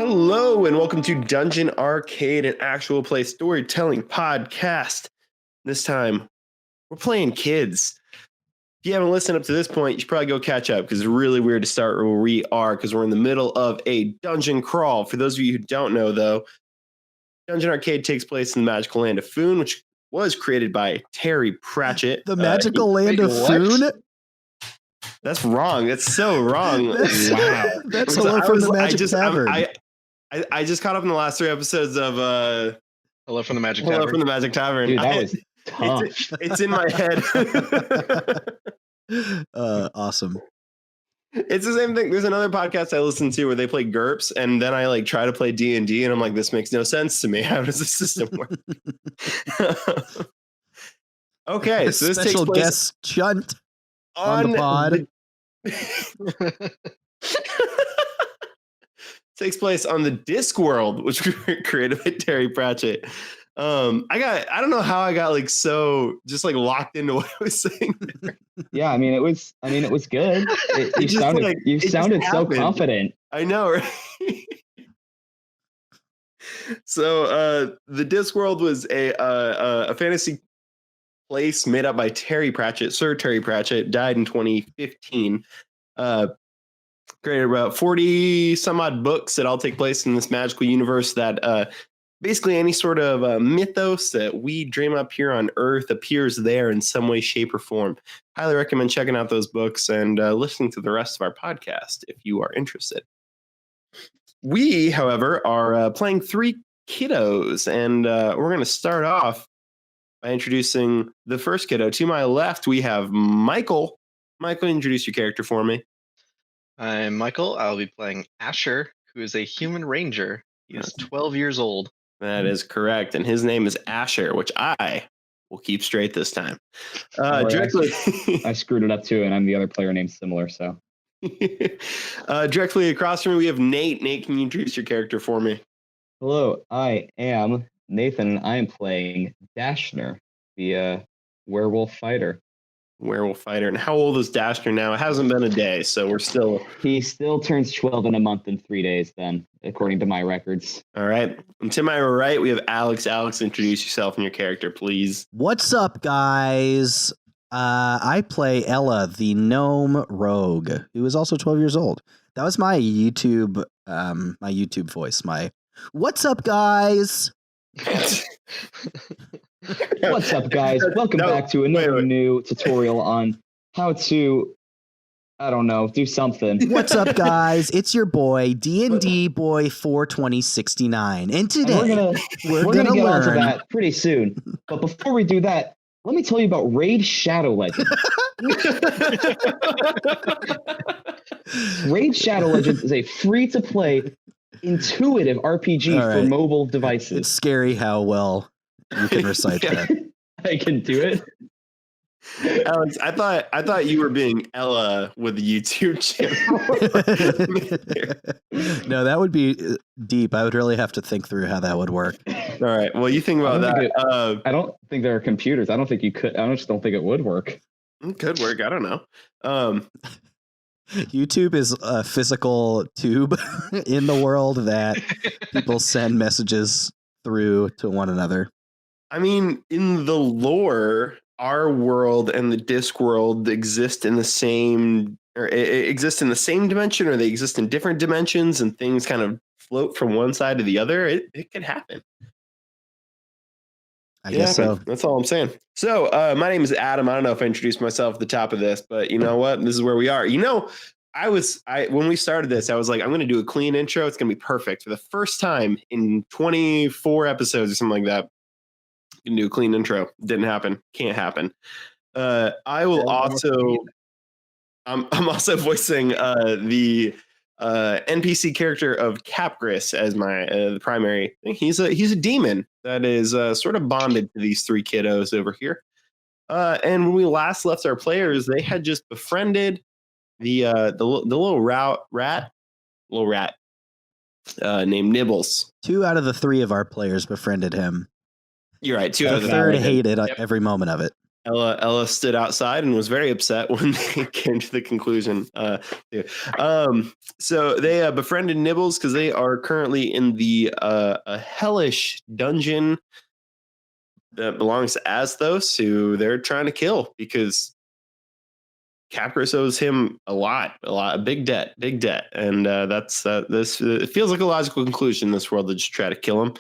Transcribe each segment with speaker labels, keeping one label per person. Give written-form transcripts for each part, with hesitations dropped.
Speaker 1: Hello and welcome to Dungeon Arcade, an actual play storytelling podcast. This time, we're playing kids. If you haven't listened up to this point, you should probably go catch up because it's really weird to start where we are because we're in the middle of a dungeon crawl. For those of you who don't know, though, Dungeon Arcade takes place in the magical land of Foon, which was created by Terry Pratchett.
Speaker 2: The magical land of Foon?
Speaker 1: That's wrong. That's so wrong.
Speaker 2: Wow. That's Hello from the Magic Tavern.
Speaker 1: I just caught up in the last 3 episodes of
Speaker 3: Hello from the Magic
Speaker 1: Hello
Speaker 3: Tavern.
Speaker 1: from the Magic Tavern.
Speaker 4: Dude, that was tough.
Speaker 1: It's in my head.
Speaker 2: Awesome.
Speaker 1: It's the same thing. There's another podcast I listen to where they play GURPS, and then I try to play D&D, and I'm like, this makes no sense to me. How does the system work? Okay, so this
Speaker 2: special
Speaker 1: takes place
Speaker 2: guest Chunt on the pod.
Speaker 1: Takes place on the Discworld, which was created by Terry Pratchett. I don't know how I got so just locked into what I was saying there.
Speaker 4: Yeah, it was good. You sounded so confident.
Speaker 1: I know, right? So the Discworld was a fantasy place made up by Terry Pratchett. Sir Terry Pratchett died in 2015. Created about 40 some odd books that all take place in this magical universe that basically any sort of mythos that we dream up here on Earth appears there in some way, shape, or form. Highly recommend checking out those books and listening to the rest of our podcast if you are interested. We, however, are playing 3 kiddos, and we're going to start off by introducing the first kiddo. To my left, we have Michael. Michael, introduce your character for me.
Speaker 3: I'm Michael. I'll be playing Asher, who is a human ranger. He is 12 years old.
Speaker 1: That is correct. And his name is Asher, which I will keep straight this time. Directly,
Speaker 4: I screwed it up too, and I'm the other player named similar. So
Speaker 1: directly across from me, we have Nate. Nate, can you introduce your character for me?
Speaker 4: Hello, I am Nathan, and I am playing Dashner, the werewolf fighter.
Speaker 1: Werewolf fighter. And how old is Dashner now? It hasn't been a day, so we're still...
Speaker 4: He still turns 12 in a month and 3 days then, according to my records.
Speaker 1: All right. And to my right, we have Alex. Alex, introduce yourself and your character, please.
Speaker 2: What's up, guys? I play Ella, the gnome rogue, who is also 12 years old. That was my YouTube voice. My "What's up, guys?"
Speaker 4: What's up, guys? Welcome back to another new tutorial on how to, do something.
Speaker 2: What's up, guys? It's your boy, D&D Boy 42069. And today, we're gonna
Speaker 4: get
Speaker 2: learn...
Speaker 4: onto that pretty soon. But before we do that, let me tell you about Raid Shadow Legends. Raid Shadow Legends is a free-to-play, intuitive RPG for mobile devices.
Speaker 2: It's scary how well you can recite that.
Speaker 4: I can do it.
Speaker 1: Alex, I thought you were being Ella with the YouTube channel.
Speaker 2: No, that would be deep. I would really have to think through how that would work.
Speaker 1: All right. Well, you think about that.
Speaker 4: I don't think there are computers. I don't think you could. I just don't think it would work.
Speaker 1: It could work. I don't know.
Speaker 2: YouTube is a physical tube in the world that people send messages through to one another.
Speaker 1: I mean, in the lore, our world and the Discworld exist in the same, exist in the same dimension, or they exist in different dimensions, and things kind of float from one side to the other. It could happen.
Speaker 2: I guess so.
Speaker 1: That's all I'm saying. So, my name is Adam. I don't know if I introduced myself at the top of this, but you know what? This is where we are. When we started this, I was like, I'm going to do a clean intro. It's going to be perfect for the first time in 24 episodes or something like that. You can do a clean intro. Didn't happen. Can't happen. I will also. I'm also voicing the NPC character of Capgris as my the primary thing. He's a demon that is sort of bonded to these 3 kiddos over here. And when we last left our players, they had just befriended the little rat named Nibbles.
Speaker 2: 2 out of the 3 of our players befriended him.
Speaker 1: You're right. 2 out of the
Speaker 2: 3rd hated every moment of it.
Speaker 1: Ella stood outside and was very upset when they came to the conclusion. So they befriended Nibbles because they are currently in the a hellish dungeon that belongs to Azthose, who they're trying to kill because Capris owes him a big debt, and that's this. It feels like a logical conclusion in this world to just try to kill him.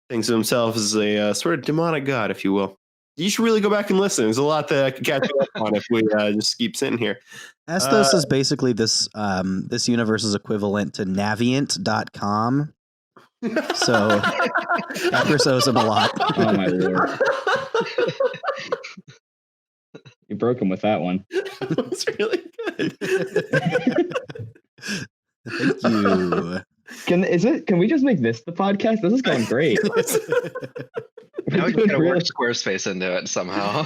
Speaker 1: Thinks of himself as a sort of demonic god, if you will. You should really go back and listen. There's a lot that I could catch you up on if we just keep sitting here.
Speaker 2: Azthose is basically this this universe's equivalent to Navient.com. So Capris owes him a lot.
Speaker 4: Oh my lord. You broke him with that one.
Speaker 1: That was really good.
Speaker 2: Thank you.
Speaker 4: Can we just make this the podcast? This is going great.
Speaker 3: Now we gotta work Squarespace into it somehow.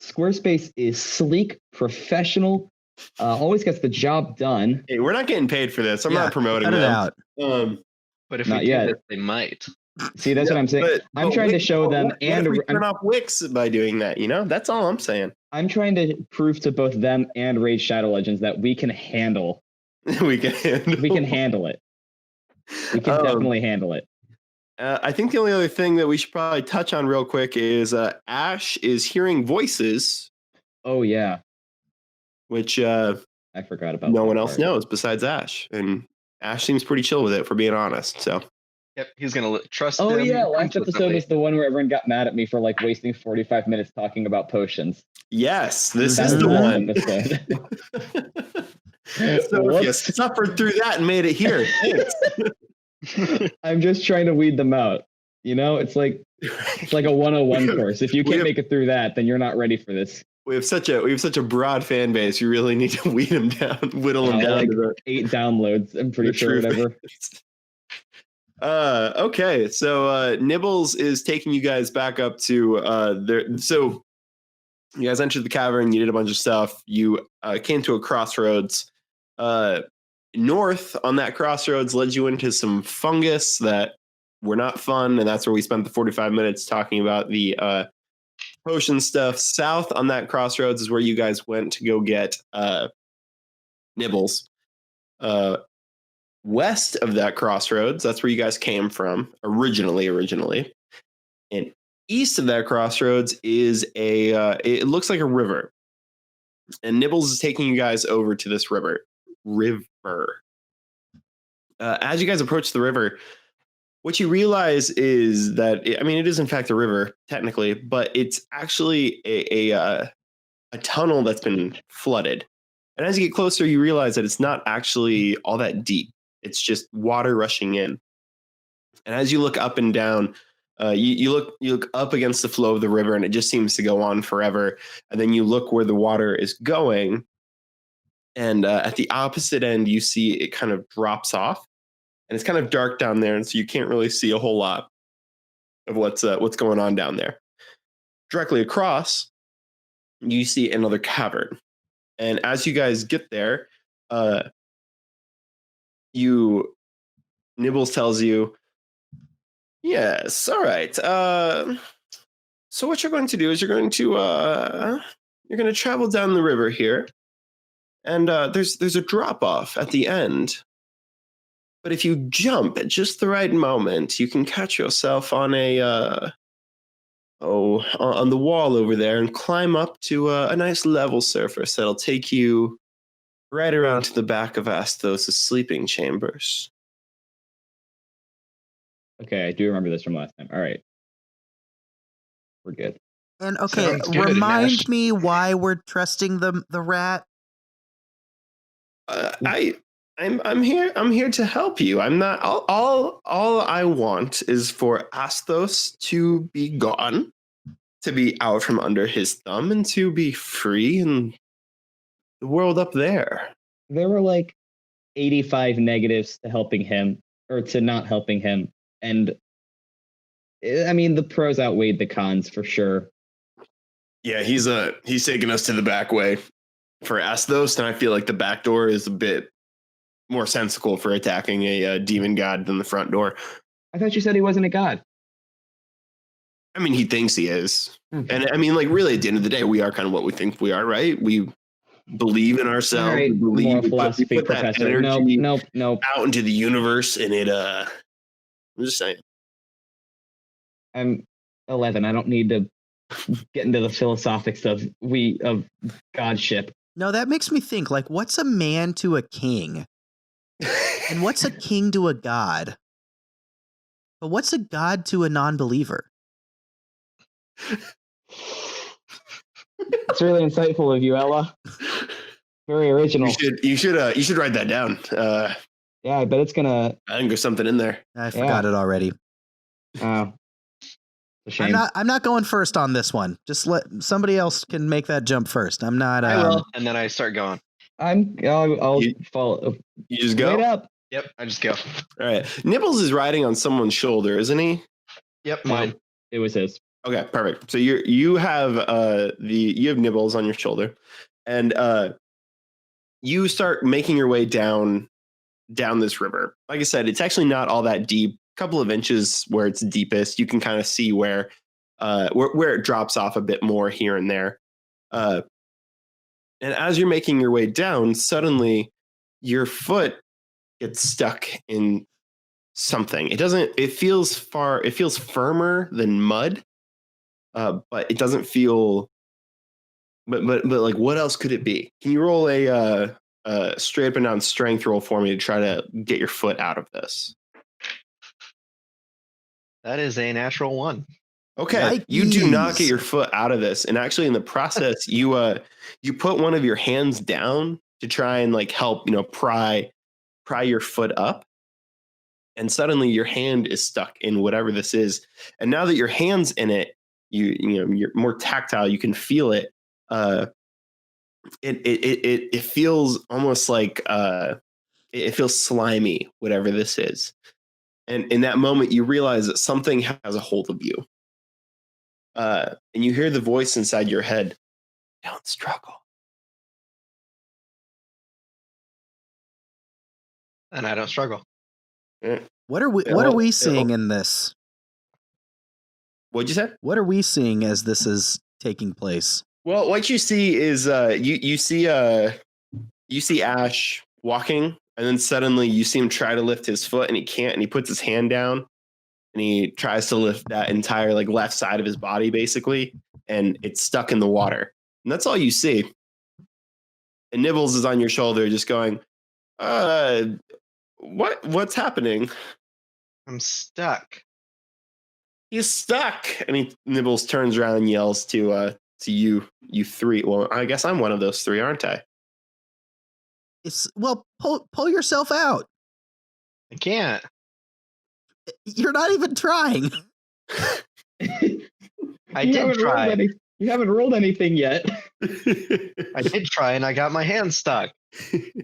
Speaker 4: Squarespace is sleek, professional, always gets the job done.
Speaker 1: Hey, we're not getting paid for this. I'm not promoting
Speaker 2: cut it
Speaker 1: them.
Speaker 2: out.
Speaker 3: But if
Speaker 4: Not
Speaker 3: we do
Speaker 4: yet.
Speaker 3: this, they might.
Speaker 4: See, that's what I'm saying. I'm trying to show them, and
Speaker 1: we turn off Wix by doing that. That's all I'm saying.
Speaker 4: I'm trying to prove to both them and Raid Shadow Legends that we can handle.
Speaker 1: We can handle.
Speaker 4: We can handle it. We can definitely handle it.
Speaker 1: I think the only other thing that we should probably touch on real quick is Ash is hearing voices.
Speaker 4: Oh yeah,
Speaker 1: which
Speaker 4: I forgot about.
Speaker 1: No one else knows besides Ash, and Ash seems pretty chill with it, for being honest. So.
Speaker 3: Yep, he's gonna trust.
Speaker 4: Oh
Speaker 3: them
Speaker 4: yeah, last episode was the one where everyone got mad at me for like wasting 45 minutes talking about potions.
Speaker 1: Yes, this is the one. So if you suffered through that and made it here, thanks.
Speaker 4: I'm just trying to weed them out. It's like a 101 course. If you can't make it through that, then you're not ready for this.
Speaker 1: We have such a broad fan base. You really need to weed them down, whittle them down
Speaker 4: like
Speaker 1: to
Speaker 4: 8 downloads. I'm pretty sure, whatever.
Speaker 1: Okay, so Nibbles is taking you guys back up to there. So you guys entered the cavern. You did a bunch of stuff. You came to a crossroads. North on that crossroads led you into some fungus that were not fun, and that's where we spent the 45 minutes talking about the potion stuff. South on that crossroads is where you guys went to go get Nibbles. West of that crossroads, that's where you guys came from originally. And east of that crossroads is it looks like a river. And Nibbles is taking you guys over to this river. As you guys approach the river, what you realize is that, it is in fact a river, technically, but it's actually a tunnel that's been flooded. And as you get closer, you realize that it's not actually all that deep. It's just water rushing in. And as you look up and down, you look up against the flow of the river, and it just seems to go on forever. And then you look where the water is going, and at the opposite end, you see it kind of drops off, and it's kind of dark down there, and so you can't really see a whole lot of what's going on down there. Directly across, you see another cavern, and as you guys get there, Nibbles tells you, yes, all right. So what you're going to do is you're going to travel down the river here, and there's a drop off at the end. But if you jump at just the right moment, you can catch yourself on on the wall over there and climb up to a nice level surface that'll take you right around to the back of Azthose' sleeping chambers.
Speaker 4: Okay, I do remember this from last time. All right. We're good.
Speaker 2: And okay,
Speaker 3: Sounds good,
Speaker 2: remind
Speaker 3: Nash.
Speaker 2: me why we're trusting the rat.
Speaker 1: I'm here to help you. I'm not all I want is for Azthose to be gone, to be out from under his thumb, and to be free in the world up there.
Speaker 4: There were like 85 negatives to helping him or to not helping him. And the pros outweighed the cons for sure.
Speaker 1: Yeah, he's taking us to the back way for Azthose, and I feel like the back door is a bit more sensible for attacking a demon god than the front door.
Speaker 4: I thought you said he wasn't a god.
Speaker 1: I mean, he thinks he is.
Speaker 4: Okay.
Speaker 1: And I mean, like, really, at the end of the day, we are kind of what we think we are, right? We believe in ourselves.
Speaker 4: All right,
Speaker 1: We believe
Speaker 4: moral
Speaker 1: we
Speaker 4: philosophy
Speaker 1: put that
Speaker 4: professor.
Speaker 1: energy
Speaker 4: Nope.
Speaker 1: out into the universe, and I'm just saying.
Speaker 4: I'm 11. I don't need to get into the philosophics of godship.
Speaker 2: No, that makes me think, like, what's a man to a king? And what's a king to a god? But what's a god to a non-believer?
Speaker 4: It's really insightful of you, Ella. Very original.
Speaker 1: You should write that down.
Speaker 4: Yeah, I bet it's gonna.
Speaker 1: I think there's something in there.
Speaker 2: I forgot it already.
Speaker 4: Oh, a shame.
Speaker 2: I'm not going first on this one. Just let somebody else can make that jump first. I'm not.
Speaker 3: I will, and then I start going.
Speaker 4: I'll follow.
Speaker 1: You just go.
Speaker 4: Wait up.
Speaker 3: Yep, I just go.
Speaker 1: All right. Nibbles is riding on someone's shoulder, isn't he?
Speaker 3: Yep,
Speaker 4: No,
Speaker 3: mine.
Speaker 4: it was his.
Speaker 1: Okay, perfect. So you have Nibbles on your shoulder, and you start making your way down this river. Like I said, it's actually not all that deep. A couple of inches where it's deepest. You can kind of see where it drops off a bit more here and there. And as you're making your way down, suddenly your foot gets stuck in something. It feels firmer than mud, but it doesn't feel. But like, what else could it be? Can you roll a straight up and down strength roll for me to try to get your foot out of this?
Speaker 3: That is a natural 1.
Speaker 1: Okay, you do not get your foot out of this, and actually, in the process, you put one of your hands down to try and like help pry your foot up, and suddenly your hand is stuck in whatever this is. And now that your hand's in it, you're more tactile. You can feel it. It feels almost like it feels slimy, whatever this is. And in that moment, you realize that something has a hold of you. And you hear the voice inside your head, "Don't struggle."
Speaker 3: And I don't struggle.
Speaker 2: What are we seeing in this?
Speaker 1: What'd you say?
Speaker 2: What are we seeing as this is taking place?
Speaker 1: Well, what you see is you see Ash walking, and then suddenly you see him try to lift his foot, and he can't, and he puts his hand down, and he tries to lift that entire like left side of his body, basically, and it's stuck in the water. And that's all you see. And Nibbles is on your shoulder, just going, what's happening?
Speaker 3: I'm stuck.
Speaker 1: He's stuck. And Nibbles turns around and yells to you three. Well, I guess I'm one of those three, aren't I?
Speaker 2: Pull yourself out.
Speaker 3: I can't.
Speaker 2: You're not even trying.
Speaker 3: I did try.
Speaker 4: You haven't rolled anything yet.
Speaker 3: I did try, and I got my hand stuck.
Speaker 1: Should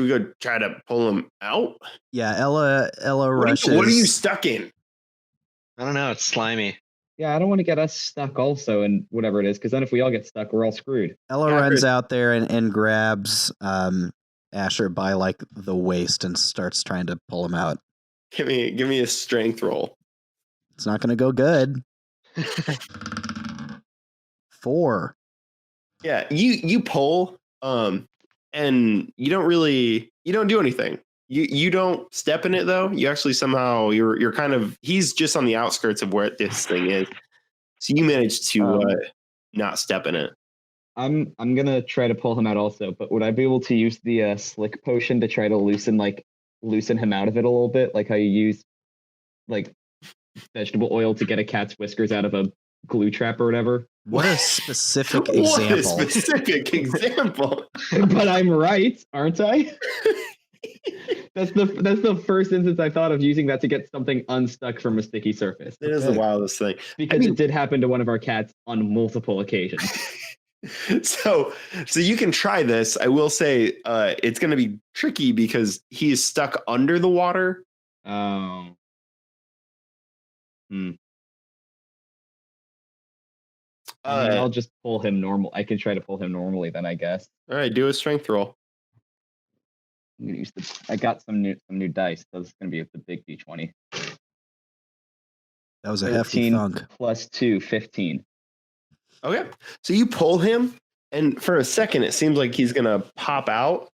Speaker 1: we go try to pull him out?
Speaker 2: Yeah, Ella rushes.
Speaker 1: What are you stuck in?
Speaker 3: I don't know. It's slimy.
Speaker 4: Yeah, I don't want to get us stuck also in whatever it is, because then if we all get stuck, we're all screwed.
Speaker 2: Ella runs out there and grabs Asher by like the waist and starts trying to pull him out.
Speaker 1: Give me a strength roll.
Speaker 2: It's not going to go good. 4.
Speaker 1: Yeah, you pull, and you don't do anything. You don't step in it though. You actually somehow you're kind of, he's just on the outskirts of where this thing is. So you managed to not step in it.
Speaker 4: I'm gonna try to pull him out also, but would I be able to use the slick potion to try to loosen him out of it a little bit, like how you use like vegetable oil to get a cat's whiskers out of a glue trap or whatever?
Speaker 2: What a specific example.
Speaker 1: What a specific example.
Speaker 4: But I'm right, aren't I? That's the first instance I thought of using that to get something unstuck from a sticky surface.
Speaker 1: It is the wildest thing.
Speaker 4: Because it did happen to one of our cats on multiple occasions.
Speaker 1: So you can try this. I will say it's going to be tricky because he is stuck under the water.
Speaker 4: Oh. I'll just pull him normal. I can try to pull him normally then, I guess.
Speaker 1: All right, do a strength roll.
Speaker 4: I'm gonna use I got some new dice, so it's gonna be with the big D20.
Speaker 2: That was a hefty
Speaker 4: 13
Speaker 2: thunk.
Speaker 4: plus 2, 15.
Speaker 1: Okay. So you pull him, and for a second, it seems like he's gonna pop out,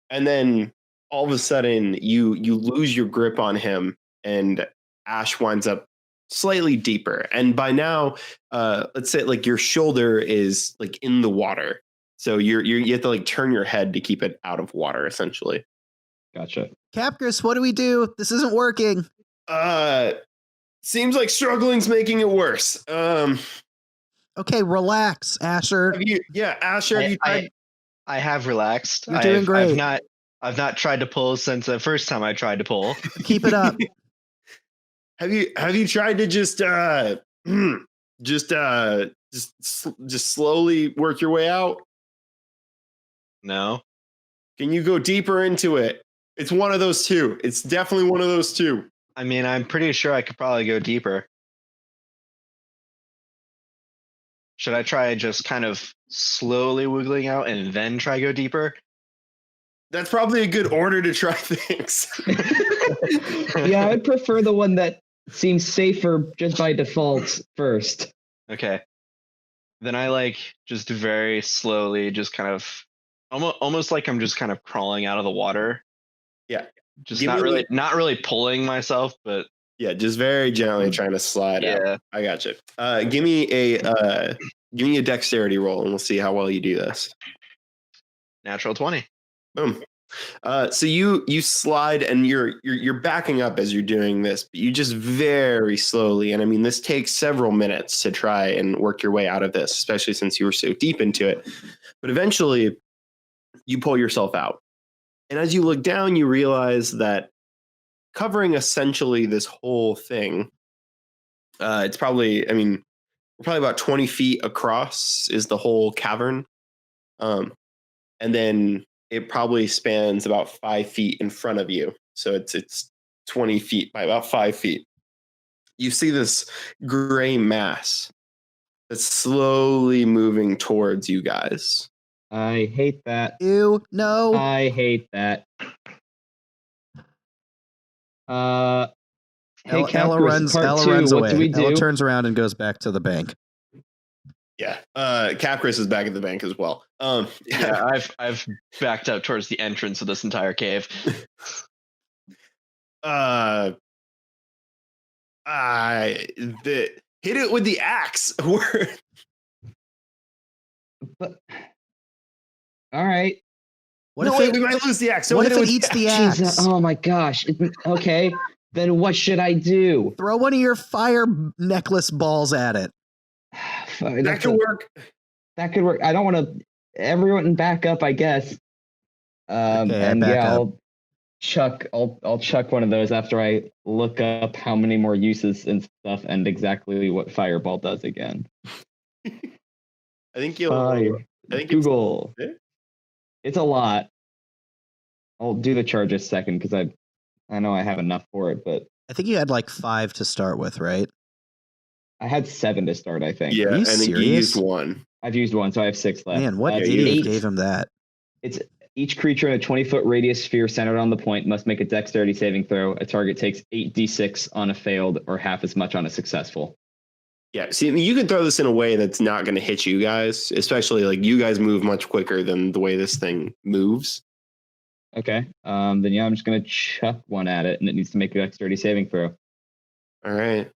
Speaker 1: and then all of a sudden, you lose your grip on him, and Ash winds up slightly deeper. And by now, let's say like your shoulder is like in the water, so you have to like turn your head to keep it out of water, essentially.
Speaker 4: Gotcha.
Speaker 2: Capgris, what do we do? This isn't working.
Speaker 1: Seems like struggling's making it worse.
Speaker 2: Okay, relax, Asher.
Speaker 1: Asher, have you tried?
Speaker 3: I have relaxed.
Speaker 2: You're doing great.
Speaker 3: I've not tried to pull since the first time I tried to pull.
Speaker 2: Keep it up.
Speaker 1: Have you tried to just slowly work your way out?
Speaker 3: No.
Speaker 1: Can you go deeper into it? It's one of those two. It's definitely one of those two.
Speaker 3: I mean, I'm pretty sure I could probably go deeper. Should I try just kind of slowly wiggling out and then try go deeper?
Speaker 1: That's probably a good order to try things.
Speaker 4: Yeah, I'd prefer the one that seems safer just by default first.
Speaker 3: Okay. Then I like just very slowly, just kind of almost like I'm just kind of crawling out of the water.
Speaker 1: Yeah.
Speaker 3: Just not really pulling myself, but
Speaker 1: yeah, just very gently trying to slide out. I got you. Give me a dexterity roll, and we'll see how well you do this.
Speaker 3: Natural 20.
Speaker 1: Boom. So you slide, and you're backing up as you're doing this, but you just very slowly. And I mean, this takes several minutes to try and work your way out of this, especially since you were so deep into it. But eventually, you pull yourself out. And as you look down, you realize that covering essentially this whole thing, it's probably, I mean, probably about 20 feet across is the whole cavern. And then it probably spans about 5 feet in front of you. So it's 20 feet by about 5 feet. You see this gray mass that's slowly moving towards you guys.
Speaker 4: I hate that.
Speaker 2: Ew, no.
Speaker 4: I hate that. Hey,
Speaker 2: Ella runs
Speaker 4: what
Speaker 2: away.
Speaker 4: do we do?
Speaker 2: Ella turns around and goes back to the bank.
Speaker 1: Yeah, Capgris is back at the bank as well.
Speaker 3: Yeah, I've backed up towards the entrance of this entire cave.
Speaker 1: Hit it with the axe.
Speaker 4: But, all right.
Speaker 2: What if
Speaker 1: we might lose the axe.
Speaker 2: What if it eats the axe?
Speaker 4: Jesus, oh my gosh. Okay, then what should I do?
Speaker 2: Throw one of your fire necklace balls at it.
Speaker 1: That could work.
Speaker 4: That could work. I don't want to. Everyone back up, I guess. I'll chuck one of those after I look up how many more uses and stuff and exactly what fireball does again.
Speaker 1: I think you'll.
Speaker 4: Google. It's a lot. I'll do the charges second because I know I have enough for it, but
Speaker 2: I think you had like 5 to start with, right?
Speaker 4: I had 7 to start, I think.
Speaker 1: Yeah,
Speaker 2: Are you
Speaker 1: and
Speaker 2: serious?
Speaker 1: you used 1.
Speaker 4: I've used 1, so I have 6 left.
Speaker 2: Man, what
Speaker 1: you
Speaker 2: idiot
Speaker 4: eight.
Speaker 2: gave him that?
Speaker 4: It's each creature in a 20-foot radius sphere centered on the point must make a dexterity saving throw. A target takes 8d6 on a failed or half as much on a successful.
Speaker 1: Yeah, see, I mean, you can throw this in a way that's not going to hit you guys, especially like you guys move much quicker than the way this thing moves.
Speaker 4: Okay. Then yeah, I'm just gonna chuck one at it, and it needs to make a dexterity saving throw.
Speaker 1: All right.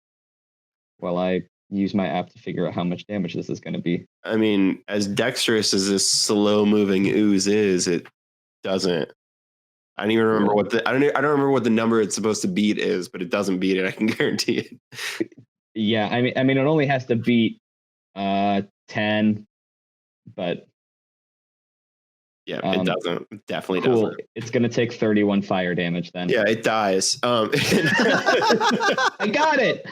Speaker 4: While I use my app to figure out how much damage this is going to be.
Speaker 1: I mean, as dexterous as this slow-moving ooze is, it doesn't. I don't even remember I don't remember what the number it's supposed to beat is, but it doesn't beat it. I can guarantee it.
Speaker 4: Yeah, I mean, it only has to beat 10, but
Speaker 1: yeah, it doesn't. It definitely
Speaker 4: cool.
Speaker 1: doesn't.
Speaker 4: It's going to take 31 fire damage then.
Speaker 1: Yeah, it dies.
Speaker 4: I got it.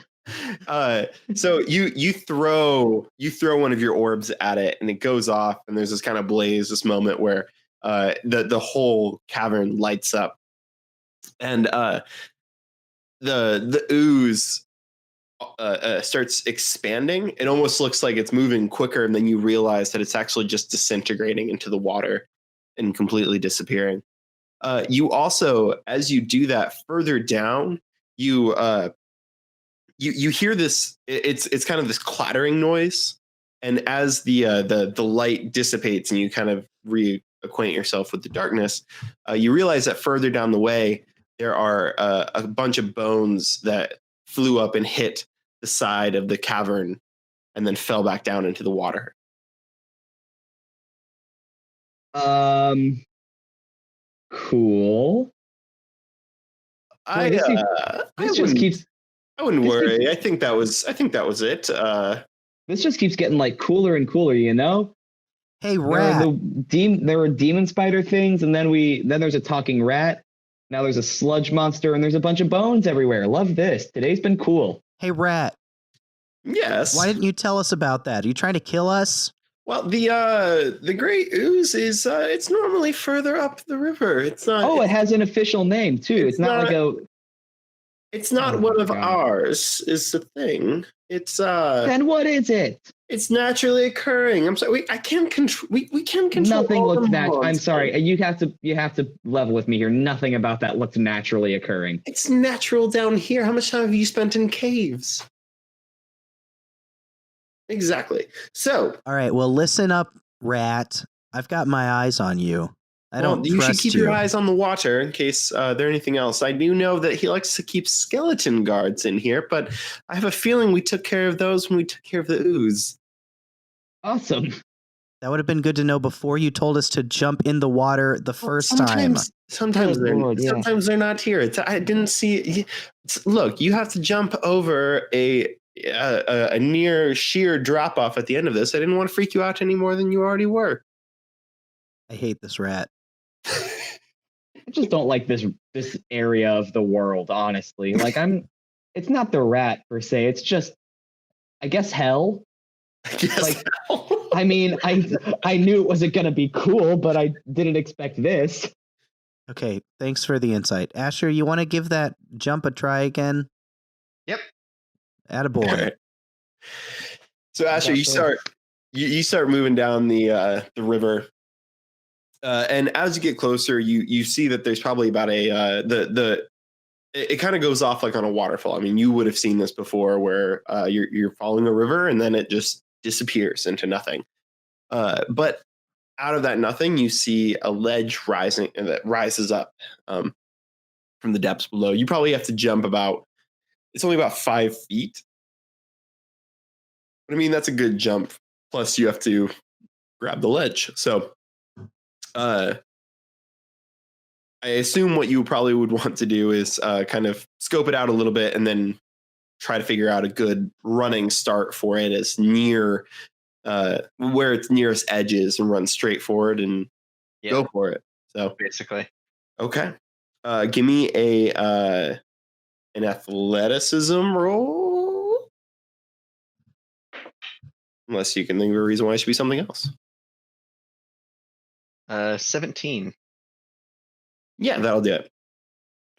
Speaker 1: So you throw one of your orbs at it, and it goes off, and there's this kind of blaze, this moment where the whole cavern lights up, and the ooze starts expanding. It almost looks like it's moving quicker, and then you realize that it's actually just disintegrating into the water and completely disappearing. You also, as you do that further down, you you hear this. It's kind of this clattering noise, and as the light dissipates and you kind of reacquaint yourself with the darkness, you realize that further down the way there are a bunch of bones that flew up and hit the side of the cavern and then fell back down into the water.
Speaker 4: Cool.
Speaker 1: I
Speaker 4: this just
Speaker 1: wouldn't,
Speaker 4: keeps
Speaker 1: I wouldn't
Speaker 4: this
Speaker 1: worry.
Speaker 4: keeps-
Speaker 1: I think that was it.
Speaker 4: this just keeps getting like cooler and cooler, you know?
Speaker 2: Hey,
Speaker 4: There
Speaker 2: rat.
Speaker 4: were demon spider things, and then there's a talking rat. Now there's a sludge monster, and there's a bunch of bones everywhere. Love this. Today's been cool.
Speaker 2: Hey, rat.
Speaker 1: Yes.
Speaker 2: Why didn't you tell us about that? Are you trying to kill us?
Speaker 1: Well, the Great Ooze is it's normally further up the river. It's not.
Speaker 4: Oh, it has an official name too. It's not like a.
Speaker 1: It's not
Speaker 4: Oh
Speaker 1: one
Speaker 4: my
Speaker 1: of
Speaker 4: God.
Speaker 1: ours. Is the thing. It's
Speaker 4: Then what is it?
Speaker 1: It's naturally occurring. I'm sorry. I can't control. We can't control.
Speaker 4: Nothing
Speaker 1: all
Speaker 4: looks
Speaker 1: the
Speaker 4: natural. I'm
Speaker 1: monsters.
Speaker 4: sorry. You have to level with me here. Nothing about that looks naturally occurring.
Speaker 1: It's natural down here. How much time have you spent in caves? Exactly. So,
Speaker 2: All right. Well, listen up, rat. I've got my eyes on you. I don't
Speaker 1: you should
Speaker 2: trust
Speaker 1: keep
Speaker 2: you.
Speaker 1: your eyes on the water in case there's anything else. I do know that he likes to keep skeleton guards in here, but I have a feeling we took care of those when we took care of the ooze.
Speaker 4: Awesome.
Speaker 2: That would have been good to know before you told us to jump in the water the first time.
Speaker 1: Sometimes
Speaker 4: Good Lord, yeah.
Speaker 1: sometimes they're not here. I didn't see. Look, you have to jump over a near sheer drop off at the end of this. I didn't want to freak you out any more than you already were.
Speaker 2: I hate this rat.
Speaker 4: I just don't like this area of the world, honestly. Like it's not the rat per se. It's just, I guess, hell.
Speaker 1: I guess.
Speaker 4: Like, I mean, I knew it wasn't gonna be cool, but I didn't expect this.
Speaker 2: Okay, thanks for the insight. Asher, you want to give that jump a try again?
Speaker 3: Yep.
Speaker 2: Attaboy.
Speaker 1: All right. So Asher, you
Speaker 4: Got
Speaker 1: start moving down the river, and as you get closer, you see that there's probably about it kind of goes off like on a waterfall. I mean, you would have seen this before, where you're following a river and then it just disappears into nothing. But out of that nothing, you see a ledge rising that rises up from the depths below. You probably have to jump it's only about 5 feet. But I mean, that's a good jump. Plus, you have to grab the ledge. So, I assume what you probably would want to do is kind of scope it out a little bit and then try to figure out a good running start for it as near where its nearest edge is and run straight forward and go for it. So
Speaker 3: basically.
Speaker 1: Okay. Give me an athleticism roll. Unless you can think of a reason why it should be something else.
Speaker 3: 17.
Speaker 1: Yeah, that'll do it.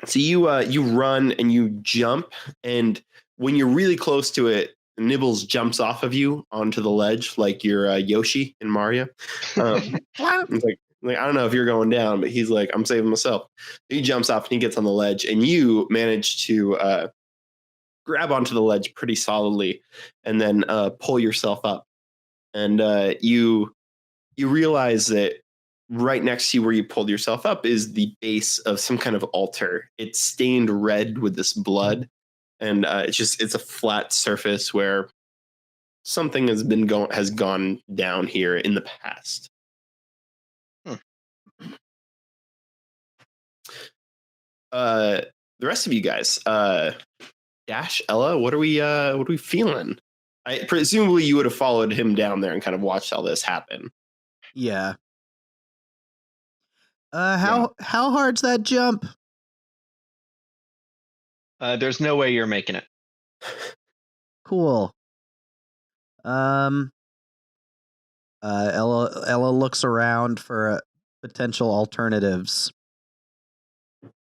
Speaker 1: So you run and you jump, and when you're really close to it, Nibbles jumps off of you onto the ledge like you're Yoshi in Mario. He's like, I don't know if you're going down, but he's like, I'm saving myself. He jumps off and he gets on the ledge, and you manage to grab onto the ledge pretty solidly, and then pull yourself up. And you realize that right next to you where you pulled yourself up is the base of some kind of altar. It's stained red with this blood, and it's a flat surface where something has gone down here in the past. The rest of you guys, Dash, Ella, what are we feeling? Presumably you would have followed him down there and kind of watched all this happen.
Speaker 2: Yeah. How hard's that jump?
Speaker 3: There's no way you're making it.
Speaker 2: Cool. Ella looks around for potential alternatives.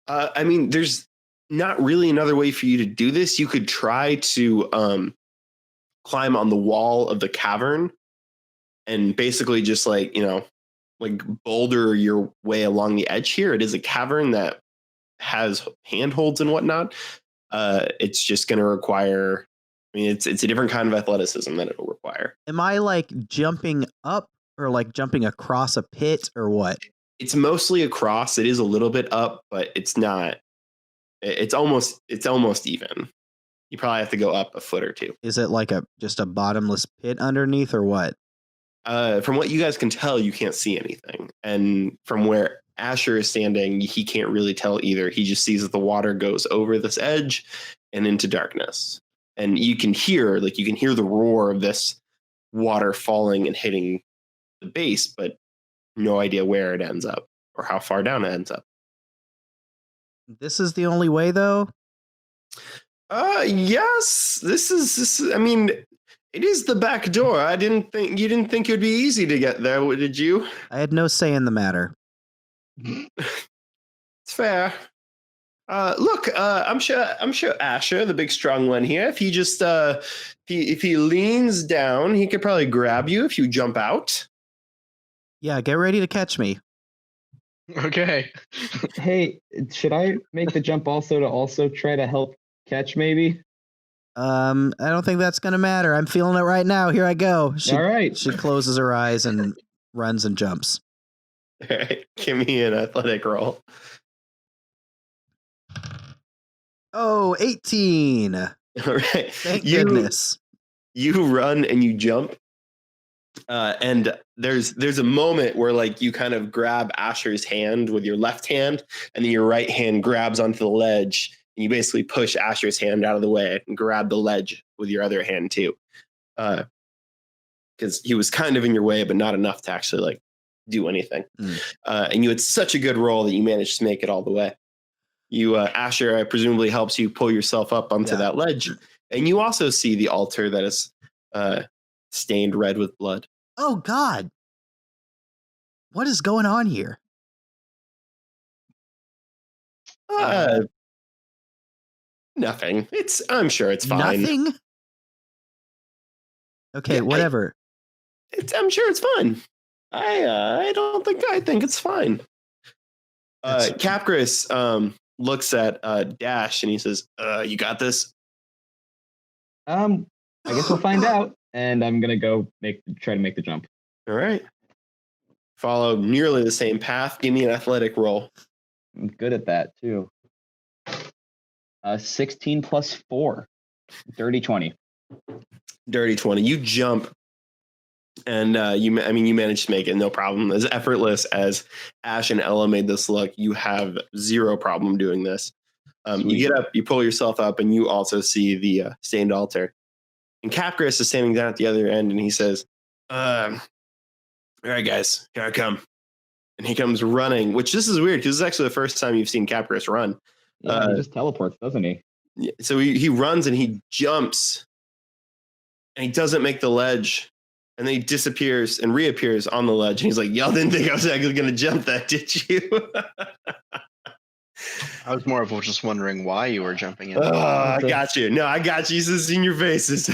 Speaker 1: I mean, there's not really another way for you to do this. You could try to climb on the wall of the cavern and basically just like boulder your way along the edge here. It is a cavern that has handholds and whatnot. It's just going to require. I mean, it's a different kind of athleticism that it'll require.
Speaker 2: Am I like jumping up or like jumping across a pit or what?
Speaker 1: It's mostly across. It is a little bit up, but it's not. It's almost even. You probably have to go up a foot or two.
Speaker 2: Is it like just a bottomless pit underneath or what?
Speaker 1: From what you guys can tell, you can't see anything. And from where Asher is standing, he can't really tell either. He just sees that the water goes over this edge and into darkness. And you can hear the roar of this water falling and hitting the base, but no idea where it ends up or how far down it ends up.
Speaker 2: This is the only way, though?
Speaker 1: Yes. This is I mean, it is the back door. You didn't think it would be easy to get there, did you?
Speaker 2: I had no say in the matter.
Speaker 1: It's fair. Look, I'm sure Asher, the big strong one here, if he just if he leans down, he could probably grab you if you jump out.
Speaker 2: Yeah, get ready to catch me.
Speaker 3: Okay.
Speaker 4: Hey, should I make the jump also to also try to help catch maybe?
Speaker 2: I don't think that's gonna matter. I'm feeling it right now. Here I go.
Speaker 4: All right.
Speaker 2: She closes her eyes and runs and jumps.
Speaker 1: All right, give me an athletic roll.
Speaker 2: Oh, 18.
Speaker 1: All right.
Speaker 2: Thank goodness.
Speaker 1: You run and you jump. And there's a moment where like you kind of grab Asher's hand with your left hand, and then your right hand grabs onto the ledge, and you basically push Asher's hand out of the way and grab the ledge with your other hand too. Because he was kind of in your way, but not enough to actually like do anything. And you had such a good roll that you managed to make it all the way. You, Asher, presumably helps you pull yourself up onto that ledge, and you also see the altar that is stained red with blood.
Speaker 2: Oh God! What is going on here?
Speaker 1: Nothing. I'm sure it's fine.
Speaker 2: Nothing. Okay, whatever.
Speaker 1: I'm sure it's fine. I think it's fine. Capgris looks at Dash and he says, "You got this."
Speaker 4: I guess we'll find out. And I'm gonna go try to make the jump.
Speaker 1: All right. Follow nearly the same path. Give me an athletic roll.
Speaker 4: I'm good at that too. 16 plus 4. Dirty 20.
Speaker 1: Dirty 20. You jump, and you managed to make it, no problem. As effortless as Ash and Ella made this look, you have zero problem doing this. You get up, you pull yourself up, and you also see the stained altar. And Capgris is standing down at the other end, and he says, "All right, guys, here I come." And he comes running, which this is weird because this is actually the first time you've seen Capgris run.
Speaker 4: Yeah, he just teleports, doesn't he?
Speaker 1: So he runs and he jumps, and he doesn't make the ledge, and then he disappears and reappears on the ledge. And he's like, "Y'all didn't think I was actually going to jump that, did you?"
Speaker 3: I was more of just wondering why you were jumping in.
Speaker 1: Oh, I got you. No, I got you. He's just in your faces.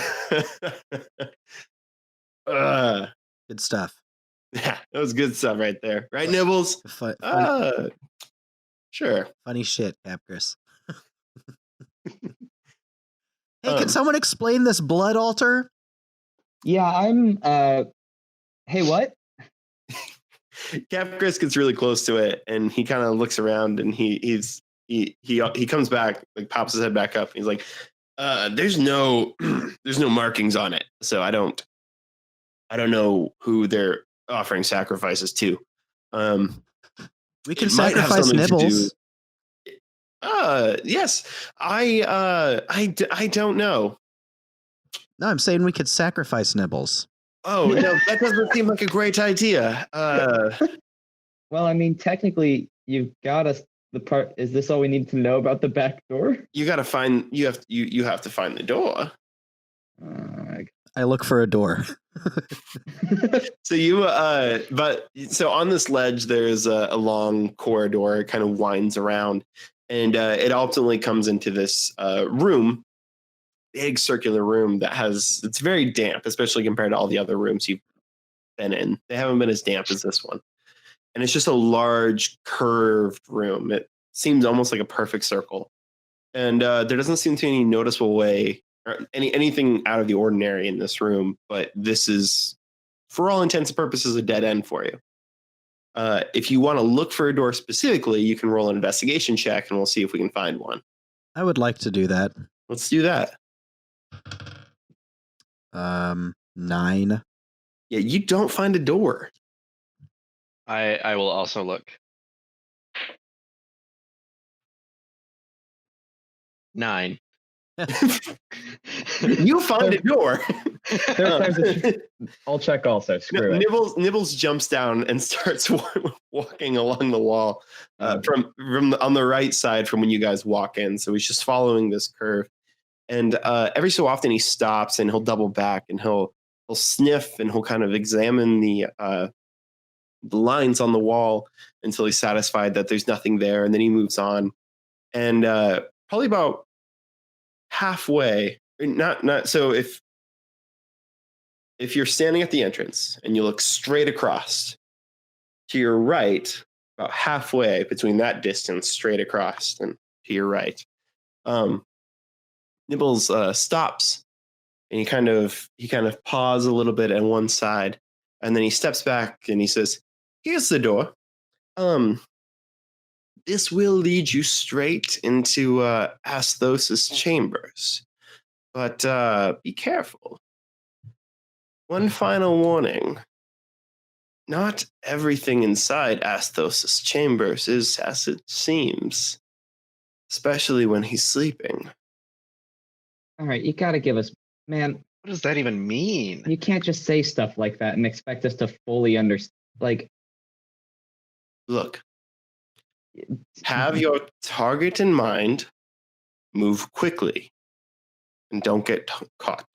Speaker 2: Good stuff.
Speaker 1: Yeah, that was good stuff right there. Right, Nibbles? Sure.
Speaker 2: Funny shit, Capgris. Hey, can someone explain this blood altar?
Speaker 4: Yeah, I'm hey, what?
Speaker 1: Capgris gets really close to it, and he kind of looks around, and he comes back, like pops his head back up. And he's like, "There's no markings on it, so I don't know who they're offering sacrifices to."
Speaker 2: We can sacrifice Nibbles.
Speaker 1: Yes, I don't know.
Speaker 2: No, I'm saying we could sacrifice Nibbles.
Speaker 1: Oh, no, that doesn't seem like a great idea.
Speaker 4: Well, I mean, technically, you've got us the part. Is this all we need to know about the back door?
Speaker 1: You have to find the door.
Speaker 2: I look for a door.
Speaker 1: So on this ledge, there's a long corridor. It kind of winds around, and it ultimately comes into this room. Big circular room it's very damp, especially compared to all the other rooms you've been in. They haven't been as damp as this one. And it's just a large curved room. It seems almost like a perfect circle. And there doesn't seem to be any noticeable way or anything out of the ordinary in this room, but this is, for all intents and purposes, a dead end for you. If you want to look for a door specifically, you can roll an investigation check, and we'll see if we can find one.
Speaker 2: I would like to do that.
Speaker 1: Let's do that.
Speaker 2: 9.
Speaker 1: Yeah, you don't find a door.
Speaker 3: I will also look. 9.
Speaker 1: You find a door.
Speaker 4: Third time's a I'll check also. Screw it.
Speaker 1: Nibbles jumps down and starts walking along the wall from on the right side from when you guys walk in. So he's just following this curve, and every so often he stops and he'll double back and he'll sniff and he'll kind of examine the lines on the wall until he's satisfied that there's nothing there, and then he moves on. And probably about halfway, not so if you're standing at the entrance and you look straight across to your right, about halfway between that distance straight across and to your right, Nibbles stops and he kind of paws a little bit on one side, and then he steps back and he says, "Here's the door. This will lead you straight into Azthose's chambers, but be careful. One final warning. Not everything inside Azthose' chambers is as it seems, especially when he's sleeping."
Speaker 4: All right, you gotta give us, man.
Speaker 3: What does that even mean?
Speaker 4: You can't just say stuff like that and expect us to fully understand. Like,
Speaker 1: Look, have your target in mind, move quickly, and don't get caught.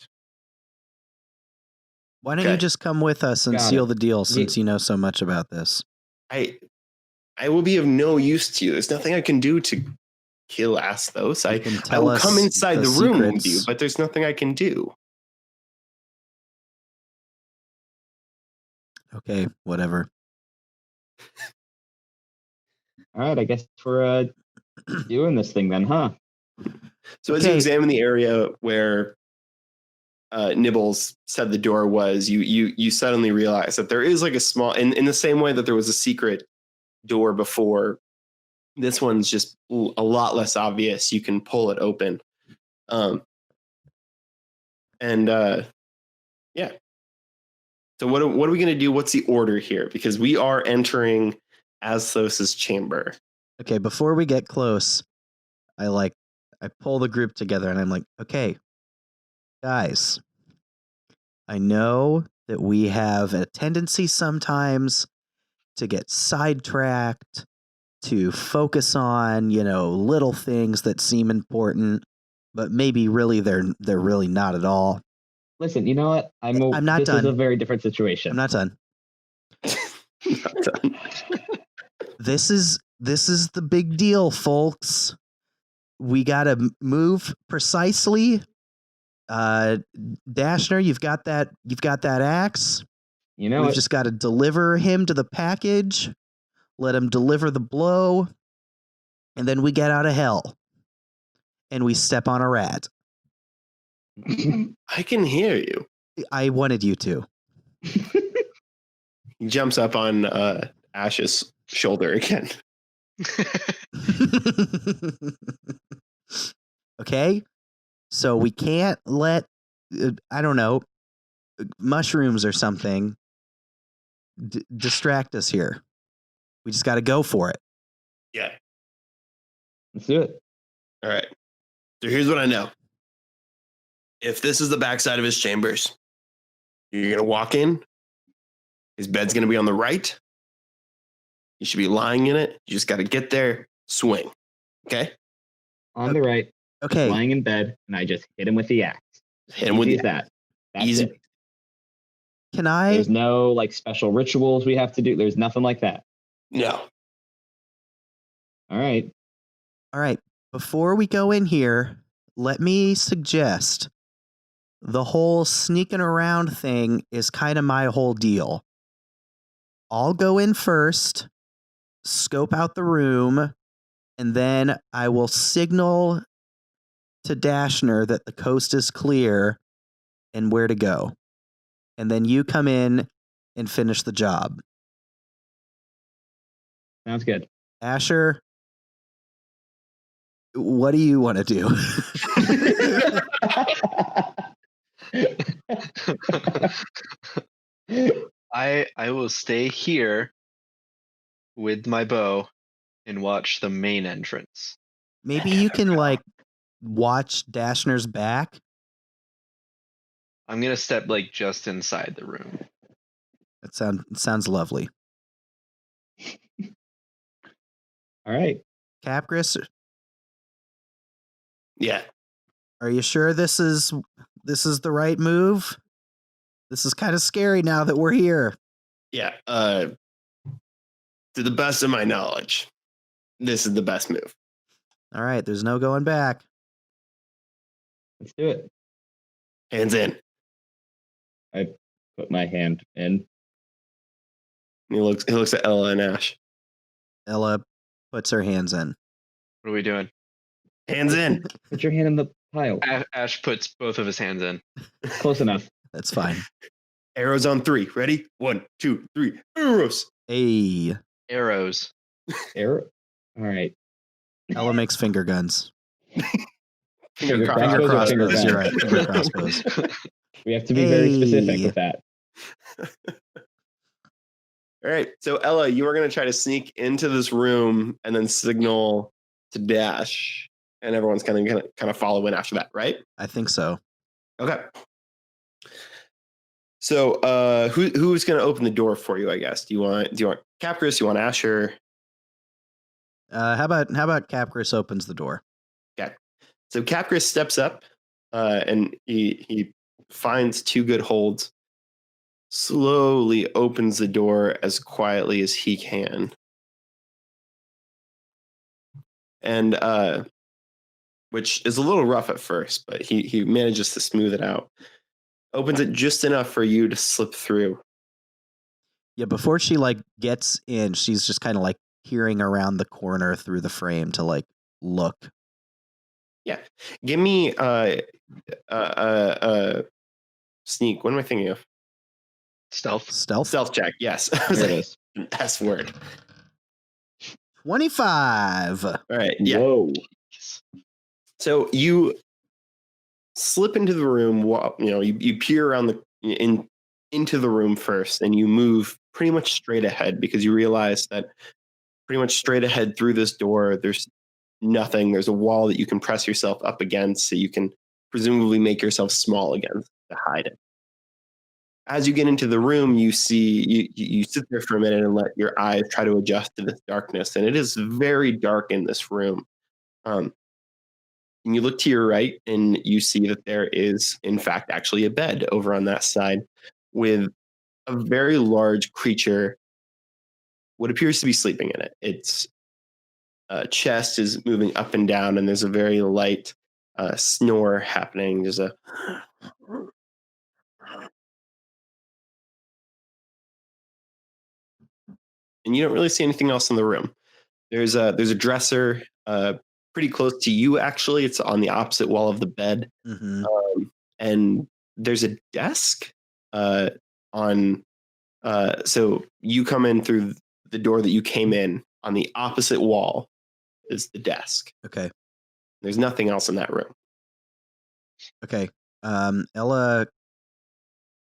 Speaker 2: Why don't you just come with us and
Speaker 4: Got
Speaker 2: seal
Speaker 4: it.
Speaker 2: the deal since you know so much about this?
Speaker 1: I will be of no use to you. There's nothing I can do to kill Azthose.
Speaker 2: You can
Speaker 1: I
Speaker 2: tell
Speaker 1: will
Speaker 2: us
Speaker 1: come inside the room with you,
Speaker 2: secrets.
Speaker 1: but there's nothing I can do.
Speaker 2: Okay, whatever.
Speaker 4: all right, I guess we're doing this thing then, huh?
Speaker 1: So as you
Speaker 2: Okay.
Speaker 1: examine the area where Nibbles said the door was, you suddenly realize that there is like a small, in the same way that there was a secret door before, this one's just a lot less obvious. You can pull it open. Yeah. So what are we going to do? What's the order here? Because we are entering Azthose' chamber.
Speaker 2: Okay, before we get close, I pull the group together and I'm like, okay, guys, I know that we have a tendency sometimes to get sidetracked, to focus on, little things that seem important, but maybe really they're really not at all.
Speaker 4: Listen, you know what?
Speaker 2: I'm not
Speaker 4: this
Speaker 2: done.
Speaker 4: is a very different situation.
Speaker 2: I'm not done.
Speaker 1: Not done.
Speaker 2: This is the big deal, folks. We got to move precisely. Dashner, you've got that axe.
Speaker 4: You know
Speaker 2: We've
Speaker 4: what?
Speaker 2: just got to deliver him to the package, let him deliver the blow, and then we get out of hell. And we step on a rat.
Speaker 1: I can hear you.
Speaker 2: I wanted you to.
Speaker 1: He jumps up on Ash's shoulder again.
Speaker 2: Okay? So we can't let, I don't know, mushrooms or something distract us here. We just got to go for it.
Speaker 1: Yeah.
Speaker 4: Let's do it.
Speaker 1: All right. So here's what I know. If this is the backside of his chambers, you're going to walk in. His bed's going to be on the right. You should be lying in it. You just got to get there, swing. Okay?
Speaker 4: On the right,
Speaker 2: Okay.
Speaker 4: lying in bed, and I just hit him with the axe.
Speaker 1: Hit him with
Speaker 4: Easy
Speaker 1: the
Speaker 4: as that. That's
Speaker 1: easy.
Speaker 4: it.
Speaker 2: Can I?
Speaker 4: There's no special rituals we have to do. There's nothing like that.
Speaker 1: No.
Speaker 4: All right.
Speaker 2: All right. Before we go in here, let me suggest the whole sneaking around thing is kind of my whole deal. I'll go in first, scope out the room, and then I will signal to Dashner that the coast is clear and where to go. And then you come in and finish the job.
Speaker 4: Sounds good.
Speaker 2: Asher, what do you want to do?
Speaker 3: I will stay here with my bow and watch the main entrance.
Speaker 2: Maybe you can watch Dashner's back.
Speaker 3: I'm gonna step just inside the room.
Speaker 2: It sounds lovely.
Speaker 4: All right.
Speaker 2: Capgris,
Speaker 1: Yeah.
Speaker 2: are you sure this is the right move? This is kind of scary now that we're here.
Speaker 1: Yeah. To the best of my knowledge, this is the best move.
Speaker 2: All right, there's no going back.
Speaker 4: Let's do it.
Speaker 1: Hands in.
Speaker 4: I put my hand in.
Speaker 1: He looks at Ella and Ash.
Speaker 2: Ella puts her hands in.
Speaker 3: What are we doing?
Speaker 1: Hands in.
Speaker 4: Put your hand in the pile.
Speaker 3: Ash puts both of his hands in.
Speaker 4: Close enough.
Speaker 2: That's fine.
Speaker 1: Arrows on 3. Ready? 1, 2, 3. Arrows.
Speaker 2: Hey,
Speaker 3: Arrows.
Speaker 4: Arrow. All right.
Speaker 2: Ella makes finger guns.
Speaker 4: Finger
Speaker 1: crossbows.
Speaker 4: crossbows or finger
Speaker 2: Crossbows, you're
Speaker 4: guns?
Speaker 2: right. Finger crossbows.
Speaker 4: We have to be very specific
Speaker 2: Hey.
Speaker 4: with that.
Speaker 1: All right. So Ella, you are going to try to sneak into this room and then signal to Dash, and everyone's kind of follow in after that, right?
Speaker 2: I think so.
Speaker 1: Okay. So who's going to open the door for you? I guess. Do you want Capgris? Do you want Asher?
Speaker 2: How about Capgris opens the door?
Speaker 1: Okay. So Capgris steps up, and he finds 2 good holds. Slowly opens the door as quietly as he can. And which is a little rough at first, but he manages to smooth it out. Opens it just enough for you to slip through.
Speaker 2: Yeah, before she gets in, she's just kind of peering around the corner through the frame to look.
Speaker 1: Yeah. Give me sneak. What am I thinking of?
Speaker 3: Stealth.
Speaker 1: Stealth check. Yes. I was
Speaker 4: There it
Speaker 1: like,
Speaker 4: is.
Speaker 1: S word.
Speaker 2: 25.
Speaker 1: All right. Yeah.
Speaker 4: Whoa.
Speaker 1: So you slip into the room. You peer around into the room first, and you move pretty much straight ahead because you realize that pretty much straight ahead through this door, there's nothing. There's a wall that you can press yourself up against, so you can presumably make yourself small again to hide it. As you get into the room, you see you sit there for a minute and let your eyes try to adjust to this darkness, and it is very dark in this room. And you look to your right, and you see that there is, in fact, actually a bed over on that side with a very large creature, what appears to be sleeping in it. Its chest is moving up and down, and there's a very light snore happening. There's a and you don't really see anything else in the room. There's a dresser pretty close to you, actually. It's on the opposite wall of the bed.
Speaker 2: Mm-hmm.
Speaker 1: And there's a desk on so you come in through the door that you came in. On the opposite wall is the desk.
Speaker 2: Okay.
Speaker 1: There's nothing else in that room.
Speaker 2: Okay. Ella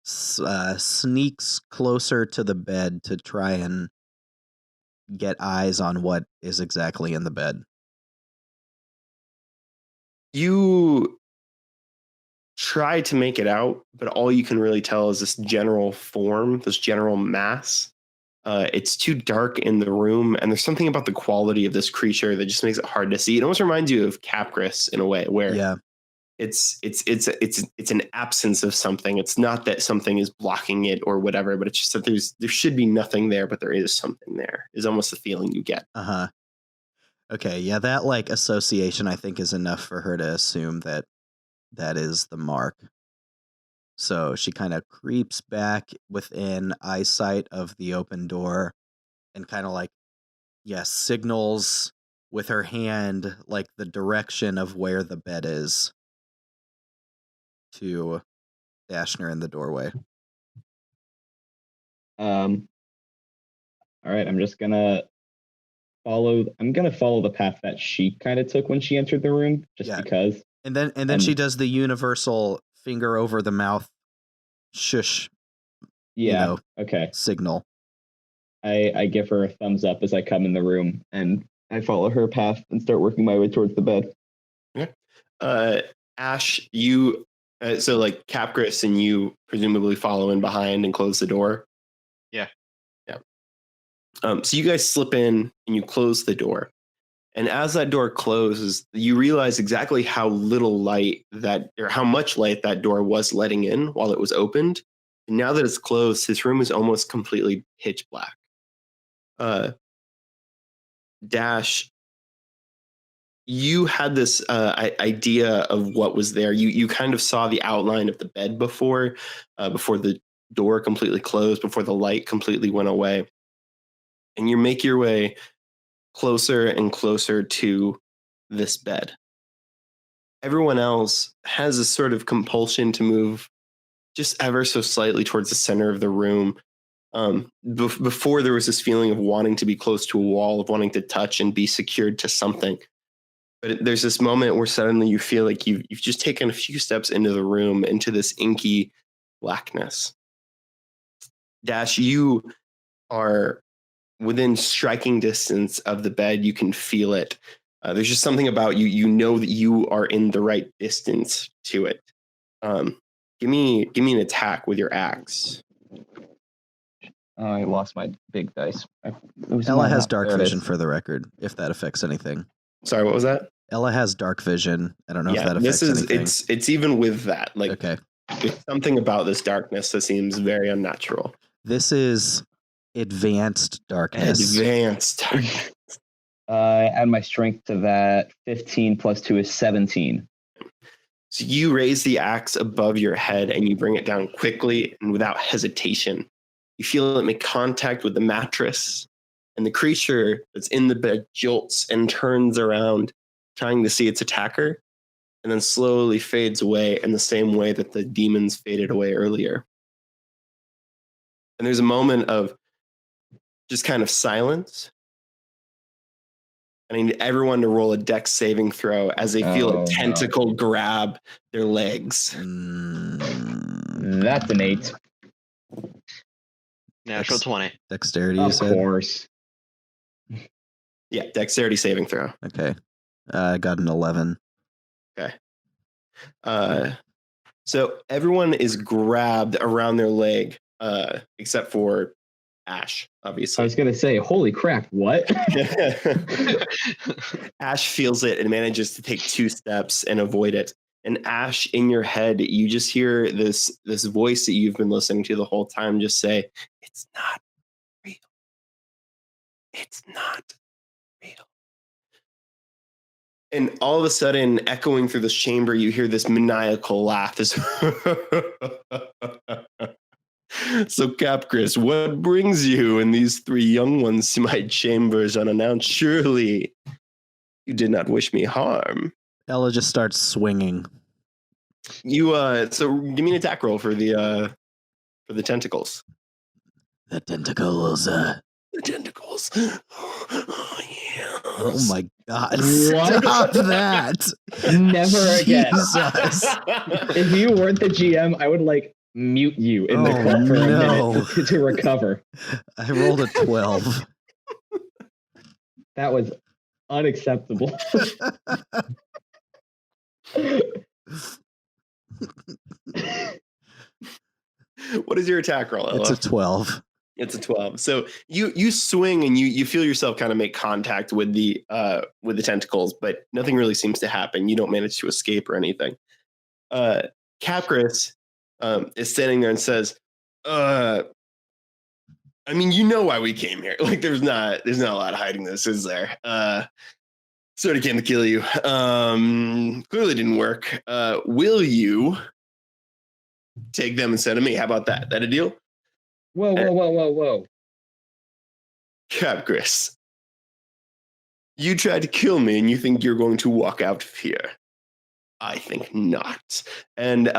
Speaker 2: sneaks closer to the bed to try and get eyes on what is exactly in the bed.
Speaker 1: You try to make it out, but all you can really tell is this general form, this general mass. It's too dark in the room, and there's something about the quality of this creature that just makes it hard to see. It almost reminds you of Capgris in a way, where it's an absence of something. It's not that something is blocking it or whatever, but it's just that there should be nothing there, but there is something there. Is almost the feeling you get.
Speaker 2: Uh-huh. Okay, yeah, that association I think is enough for her to assume that is the mark. So she kind of creeps back within eyesight of the open door and kind of signals with her hand like the direction of where the bed is to Dashner in the doorway.
Speaker 4: All right, I'm gonna follow the path that she kind of took when she entered the room, just because.
Speaker 2: And then she does the universal finger over the mouth shush.
Speaker 4: Okay.
Speaker 2: Signal.
Speaker 4: I give her a thumbs up as I come in the room, and I follow her path and start working my way towards the bed.
Speaker 1: Yeah. Ash, you so like Capgris and you presumably follow in behind and close the door.
Speaker 3: Yeah.
Speaker 1: So you guys slip in and you close the door. And as that door closes, you realize exactly how little light or how much light that door was letting in while it was opened. And now that it's closed, this room is almost completely pitch black. Dash, you had this idea of what was there. You kind of saw the outline of the bed before the door completely closed, before the light completely went away. And you make your way closer and closer to this bed. Everyone else has a sort of compulsion to move just ever so slightly towards the center of the room. Before there was this feeling of wanting to be close to a wall, of wanting to touch and be secured to something. But there's this moment where suddenly you feel like you've just taken a few steps into the room, into this inky blackness. Dash, you are within striking distance of the bed. You can feel it. There's just something about you. You know that you are in the right distance to it. Give me an attack with your axe.
Speaker 4: I lost my big dice.
Speaker 2: Ella has dark vision for the record, if that affects anything.
Speaker 1: Sorry, what was that?
Speaker 2: Ella has dark vision. I don't know if that affects anything.
Speaker 1: It's even with that. Like,
Speaker 2: okay.
Speaker 1: There's something about this darkness that seems very unnatural.
Speaker 2: This is advanced darkness.
Speaker 1: Advanced darkness.
Speaker 4: Add my strength to that. 15 plus 2 is 17.
Speaker 1: So you raise the axe above your head and you bring it down quickly and without hesitation. You feel it make contact with the mattress, and the creature that's in the bed jolts and turns around, trying to see its attacker, and then slowly fades away in the same way that the demons faded away earlier. And there's a moment of just kind of silence. I need everyone to roll a dex saving throw as they feel a tentacle grab their legs.
Speaker 4: That's an 8.
Speaker 3: Natural 20.
Speaker 2: Dexterity,
Speaker 4: of course.
Speaker 1: Yeah, dexterity saving throw.
Speaker 2: Okay. I got an 11.
Speaker 1: Okay. So everyone is grabbed around their leg, except for Ash, obviously.
Speaker 4: I was going to say, holy crap, what?
Speaker 1: Ash feels it and manages to take 2 steps and avoid it. And Ash, in your head, you just hear this voice that you've been listening to the whole time just say, "It's not real. It's not real." And all of a sudden, echoing through this chamber, you hear this maniacal laugh. This So, Capgris, what brings you and these 3 young ones to my chambers unannounced? Surely you did not wish me harm.
Speaker 2: Ella just starts swinging.
Speaker 1: You so give me an attack roll for the tentacles.
Speaker 2: The tentacles.
Speaker 1: The tentacles. Oh, yeah.
Speaker 2: Oh my God!
Speaker 4: What?
Speaker 2: Stop that!
Speaker 4: Never again.
Speaker 2: Jesus.
Speaker 4: If you weren't the GM, I would mute you in the call for a minute to recover.
Speaker 2: I rolled a 12.
Speaker 4: That was unacceptable.
Speaker 1: What is your attack roll, Ella?
Speaker 2: It's a 12.
Speaker 1: It's a 12. So you swing and you feel yourself kind of make contact with the tentacles, but nothing really seems to happen. You don't manage to escape or anything. Capgris is standing there and says, I mean, you know why we came here. Like, there's not a lot of hiding this, is there? Sort of came to kill you. Clearly didn't work. Will you take them instead of me? How about that? That a deal?
Speaker 4: Whoa.
Speaker 1: Capgris, You tried to kill me, and you think you're going to walk out of here. I think not. And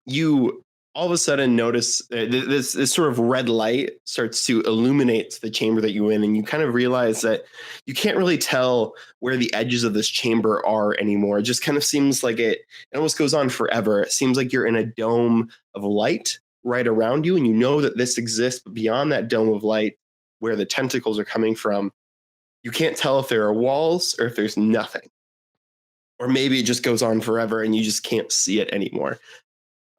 Speaker 1: you all of a sudden notice this sort of red light starts to illuminate the chamber that you're in, and you kind of realize that you can't really tell where the edges of this chamber are anymore. It just kind of seems like it almost goes on forever. It seems like you're in a dome of light right around you, and you know that this exists, but beyond that dome of light, where the tentacles are coming from, you can't tell if there are walls or if there's nothing. Or maybe it just goes on forever and you just can't see it anymore.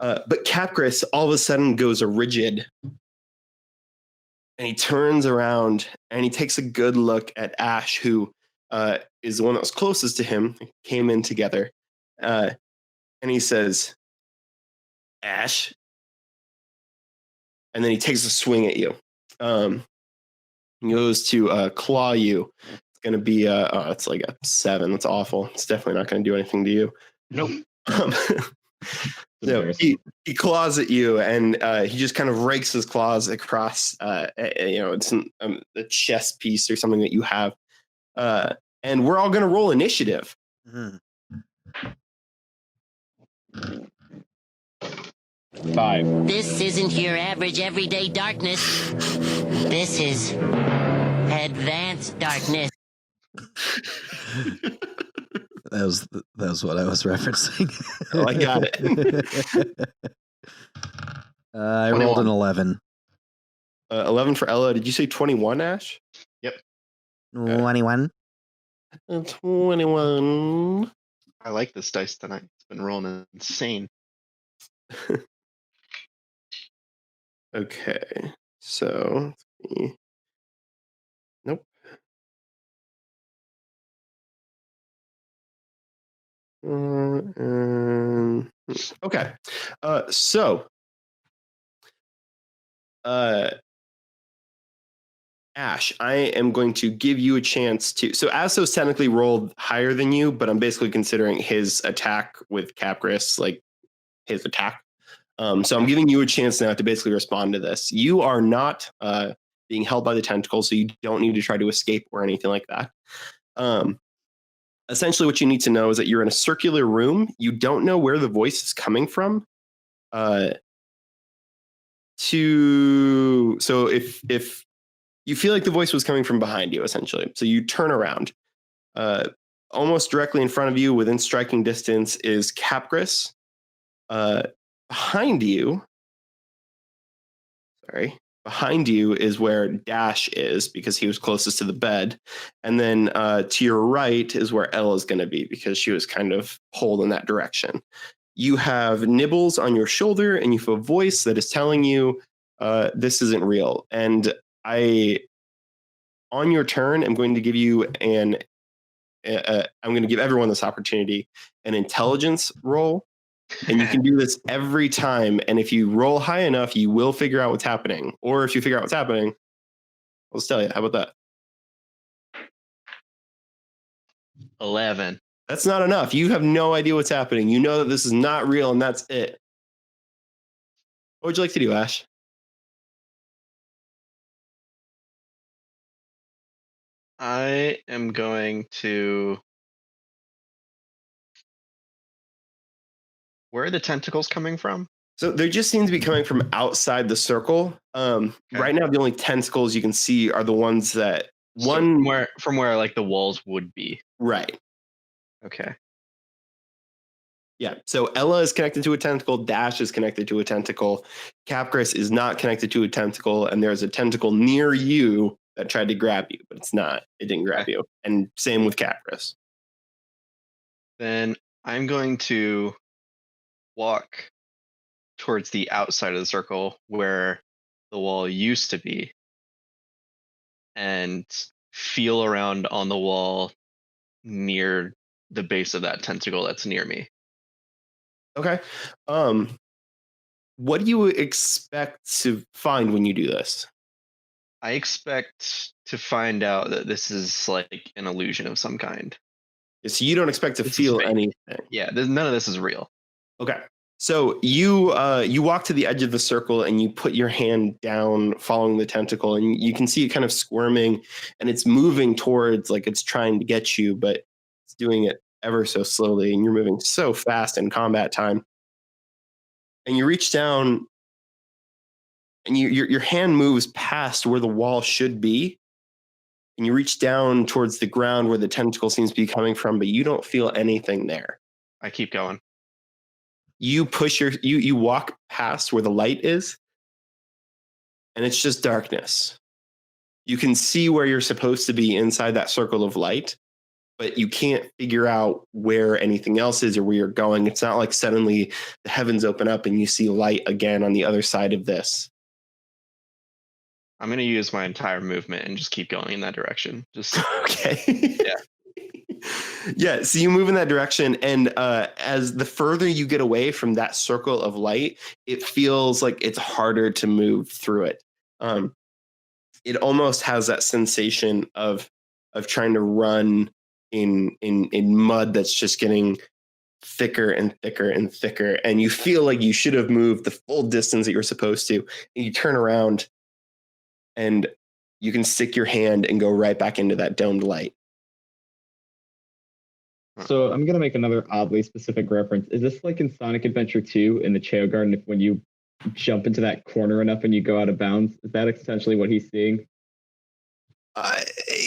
Speaker 1: But Capgras all of a sudden goes rigid, and he turns around and he takes a good look at Ash, who is the one that was closest to him, came in together. And he says, Ash. And then he takes a swing at you. He goes to claw you. It's going to be, it's like a 7. That's awful. It's definitely not going to do anything to you.
Speaker 3: Nope.
Speaker 1: No, he claws at you, and he just kind of rakes his claws across, it's a chest piece or something that you have. And we're all going to roll initiative.
Speaker 2: Mm-hmm.
Speaker 4: 5.
Speaker 5: This isn't your average everyday darkness. This is advanced darkness.
Speaker 2: That was what I was referencing.
Speaker 1: Oh, I got it.
Speaker 2: I rolled an 11.
Speaker 1: 11 for Ella. Did you say 21, Ash?
Speaker 3: Yep.
Speaker 2: 21.
Speaker 1: 21.
Speaker 3: I like this dice tonight. It's been rolling insane.
Speaker 1: Okay. So, nope. Okay. So, Ash, I am going to give you a chance to. So, Azthose technically rolled higher than you, but I'm basically considering his attack with Capgras like his attack. So, I'm giving you a chance now to basically respond to this. You are not being held by the tentacle, so you don't need to try to escape or anything like that. Essentially, what you need to know is that you're in a circular room. You don't know where the voice is coming from. So if you feel like the voice was coming from behind you, essentially, so you turn around. Almost directly in front of you, within striking distance, is Capgras. Behind you is where Dash is, because he was closest to the bed. And then to your right is where Ella's going to be, because she was kind of pulled in that direction. You have Nibbles on your shoulder, and you have a voice that is telling you this isn't real. And on your turn, I'm going to give you I'm going to give everyone this opportunity, an intelligence roll. And you can do this every time. And if you roll high enough, you will figure out what's happening. Or if you figure out what's happening, I'll just tell you. How about that?
Speaker 3: 11.
Speaker 1: That's not enough. You have no idea what's happening. You know that this is not real, and that's it. What would you like to do, Ash?
Speaker 3: I am going to. Where are the tentacles coming from?
Speaker 1: So they just seem to be coming from outside the circle. Right now, the only tentacles you can see are the ones that
Speaker 3: from where like the walls would be.
Speaker 1: Right.
Speaker 3: Okay.
Speaker 1: Yeah. So Ella is connected to a tentacle. Dash is connected to a tentacle. Capgras is not connected to a tentacle, and there's a tentacle near you that tried to grab you, but it's not. It didn't grab you. And same with Capgras.
Speaker 3: Then I'm going to walk towards the outside of the circle where the wall used to be and feel around on the wall near the base of that tentacle that's near me.
Speaker 1: Okay. What do you expect to find when you do this?
Speaker 3: I expect to find out that this is like an illusion of some kind.
Speaker 1: So you don't expect to
Speaker 3: This is
Speaker 1: feel
Speaker 3: fake.
Speaker 1: anything.
Speaker 3: Yeah, none of this is real.
Speaker 1: Okay. So you walk to the edge of the circle and you put your hand down, following the tentacle, and you can see it kind of squirming, and it's moving towards, like it's trying to get you, but it's doing it ever so slowly, and you're moving so fast in combat time. And you reach down, and your hand moves past where the wall should be, and you reach down towards the ground where the tentacle seems to be coming from, but you don't feel anything there.
Speaker 3: I keep going.
Speaker 1: You push you walk past where the light is, and it's just darkness. You can see where you're supposed to be inside that circle of light, but you can't figure out where anything else is or where you're going. It's not like suddenly the heavens open up and you see light again on the other side of this.
Speaker 3: I'm gonna use my entire movement and just keep going in that direction. Just
Speaker 1: Okay.
Speaker 3: Yeah.
Speaker 1: Yeah, so you move in that direction, and as the further you get away from that circle of light, it feels like it's harder to move through it. It almost has that sensation of trying to run in mud that's just getting thicker and thicker and thicker, and you feel like you should have moved the full distance that you're supposed to, and you turn around, and you can stick your hand and go right back into that domed light.
Speaker 4: So I'm gonna make another oddly specific reference. Is this like in Sonic Adventure 2 in the Chao Garden? If when you jump into that corner enough and you go out of bounds, is that essentially what he's seeing?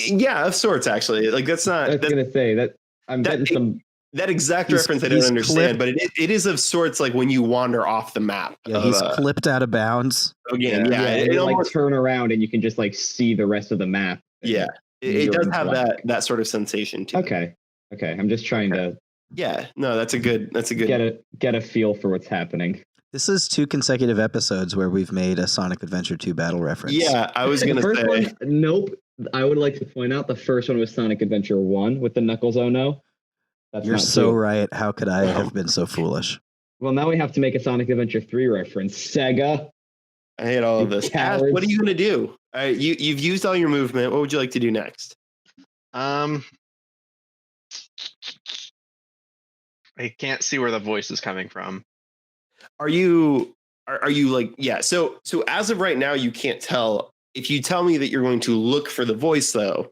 Speaker 1: Yeah, of sorts, actually. Like that's not.
Speaker 4: I was gonna say that I'm getting some.
Speaker 1: That exact
Speaker 2: He's-
Speaker 1: reference I don't
Speaker 2: he's
Speaker 1: understand,
Speaker 2: clipped-
Speaker 1: but it is of sorts like when you wander off the map.
Speaker 2: Yeah,
Speaker 1: of,
Speaker 2: he's clipped out of bounds.
Speaker 1: again. Yeah,
Speaker 4: and
Speaker 1: it
Speaker 4: you like
Speaker 1: almost.
Speaker 4: turn around and you can just like see the rest of the map.
Speaker 1: Yeah, it
Speaker 4: You're
Speaker 1: does
Speaker 4: in
Speaker 1: have
Speaker 4: black.
Speaker 1: that sort of sensation too.
Speaker 4: Okay. I'm just trying to
Speaker 1: Yeah, no, that's a good.
Speaker 4: get a feel for what's happening.
Speaker 2: This is 2 consecutive episodes where we've made a Sonic Adventure 2 battle reference.
Speaker 1: Yeah, I was
Speaker 4: The
Speaker 1: gonna
Speaker 4: first
Speaker 1: say.
Speaker 4: one, nope. I would like to point out the first one was Sonic Adventure 1 with the Knuckles Oh No. That's
Speaker 2: You're
Speaker 4: not
Speaker 2: so
Speaker 4: 2.
Speaker 2: right. How could I have been so foolish?
Speaker 4: Well, now we have to make a Sonic Adventure 3 reference. Sega.
Speaker 1: I hate all of
Speaker 4: You
Speaker 1: this. Ash,
Speaker 4: cowards.
Speaker 1: what are you gonna do? You've used all your movement. What would you like to do next?
Speaker 3: I can't see where the voice is coming from.
Speaker 1: Are you like, yeah? So as of right now, you can't tell. If you tell me that you're going to look for the voice, though,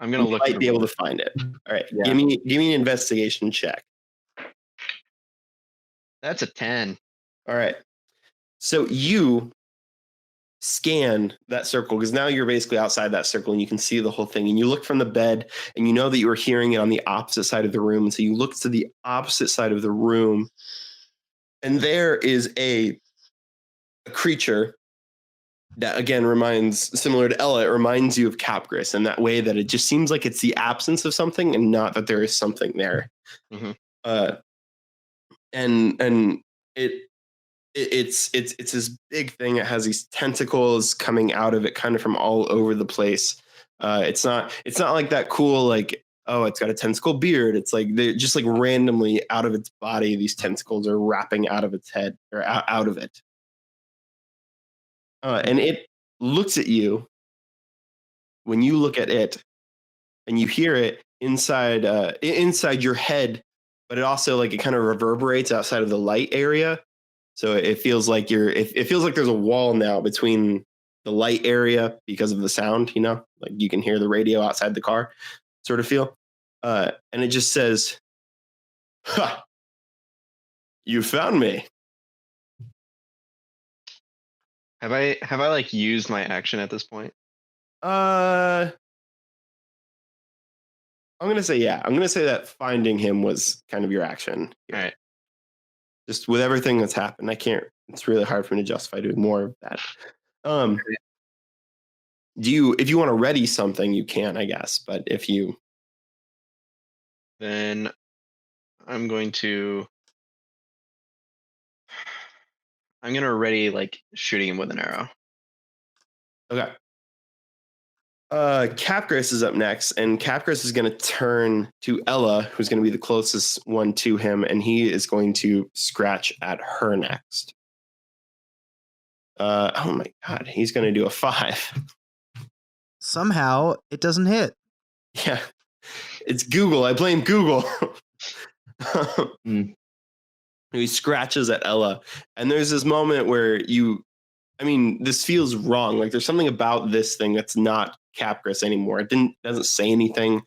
Speaker 3: I'm gonna
Speaker 1: you
Speaker 3: look.
Speaker 1: might
Speaker 3: for
Speaker 1: be
Speaker 3: the
Speaker 1: able to
Speaker 3: voice.
Speaker 1: find it. All right,
Speaker 3: Yeah.
Speaker 1: give me an investigation check.
Speaker 3: That's a 10.
Speaker 1: All right, so you scan that circle because now you're basically outside that circle and you can see the whole thing. And you look from the bed and you know that you were hearing it on the opposite side of the room. And so you look to the opposite side of the room, and there is a creature that again reminds, similar to Ella, it reminds you of Capgris in that way that it just seems like it's the absence of something and not that there is something there.
Speaker 3: Mhm.
Speaker 1: And it's this big thing. It has these tentacles coming out of it, kind of from all over the place. It's not like that cool like, oh, it's got a tentacle beard. It's like they're just like randomly out of its body. These tentacles are wrapping out of its head or out of it. And it looks at you when you look at it, and you hear it inside your head, but it also like it kind of reverberates outside of the light area. So it feels like it feels like there's a wall now between the light area because of the sound, like you can hear the radio outside the car sort of feel. And it just says, "Ha, you found me."
Speaker 3: Have I like used my action at this point?
Speaker 1: I'm gonna say yeah. I'm gonna say that finding him was kind of your action.
Speaker 3: All right.
Speaker 1: Just with everything that's happened, it's really hard for me to justify doing more of that. If you want to ready something, you can, I guess. But
Speaker 3: Then I'm gonna ready like shooting him with an arrow.
Speaker 1: okay. Capgris is up next, and Capgris is going to turn to Ella, who's going to be the closest one to him, and he is going to scratch at her next. Oh my god, he's going to do a 5.
Speaker 2: Somehow it doesn't hit.
Speaker 1: Yeah, it's Google. I blame Google. He scratches at Ella, and there's this moment where this feels wrong. Like there's something about this thing that's not Capgras anymore. It doesn't say anything.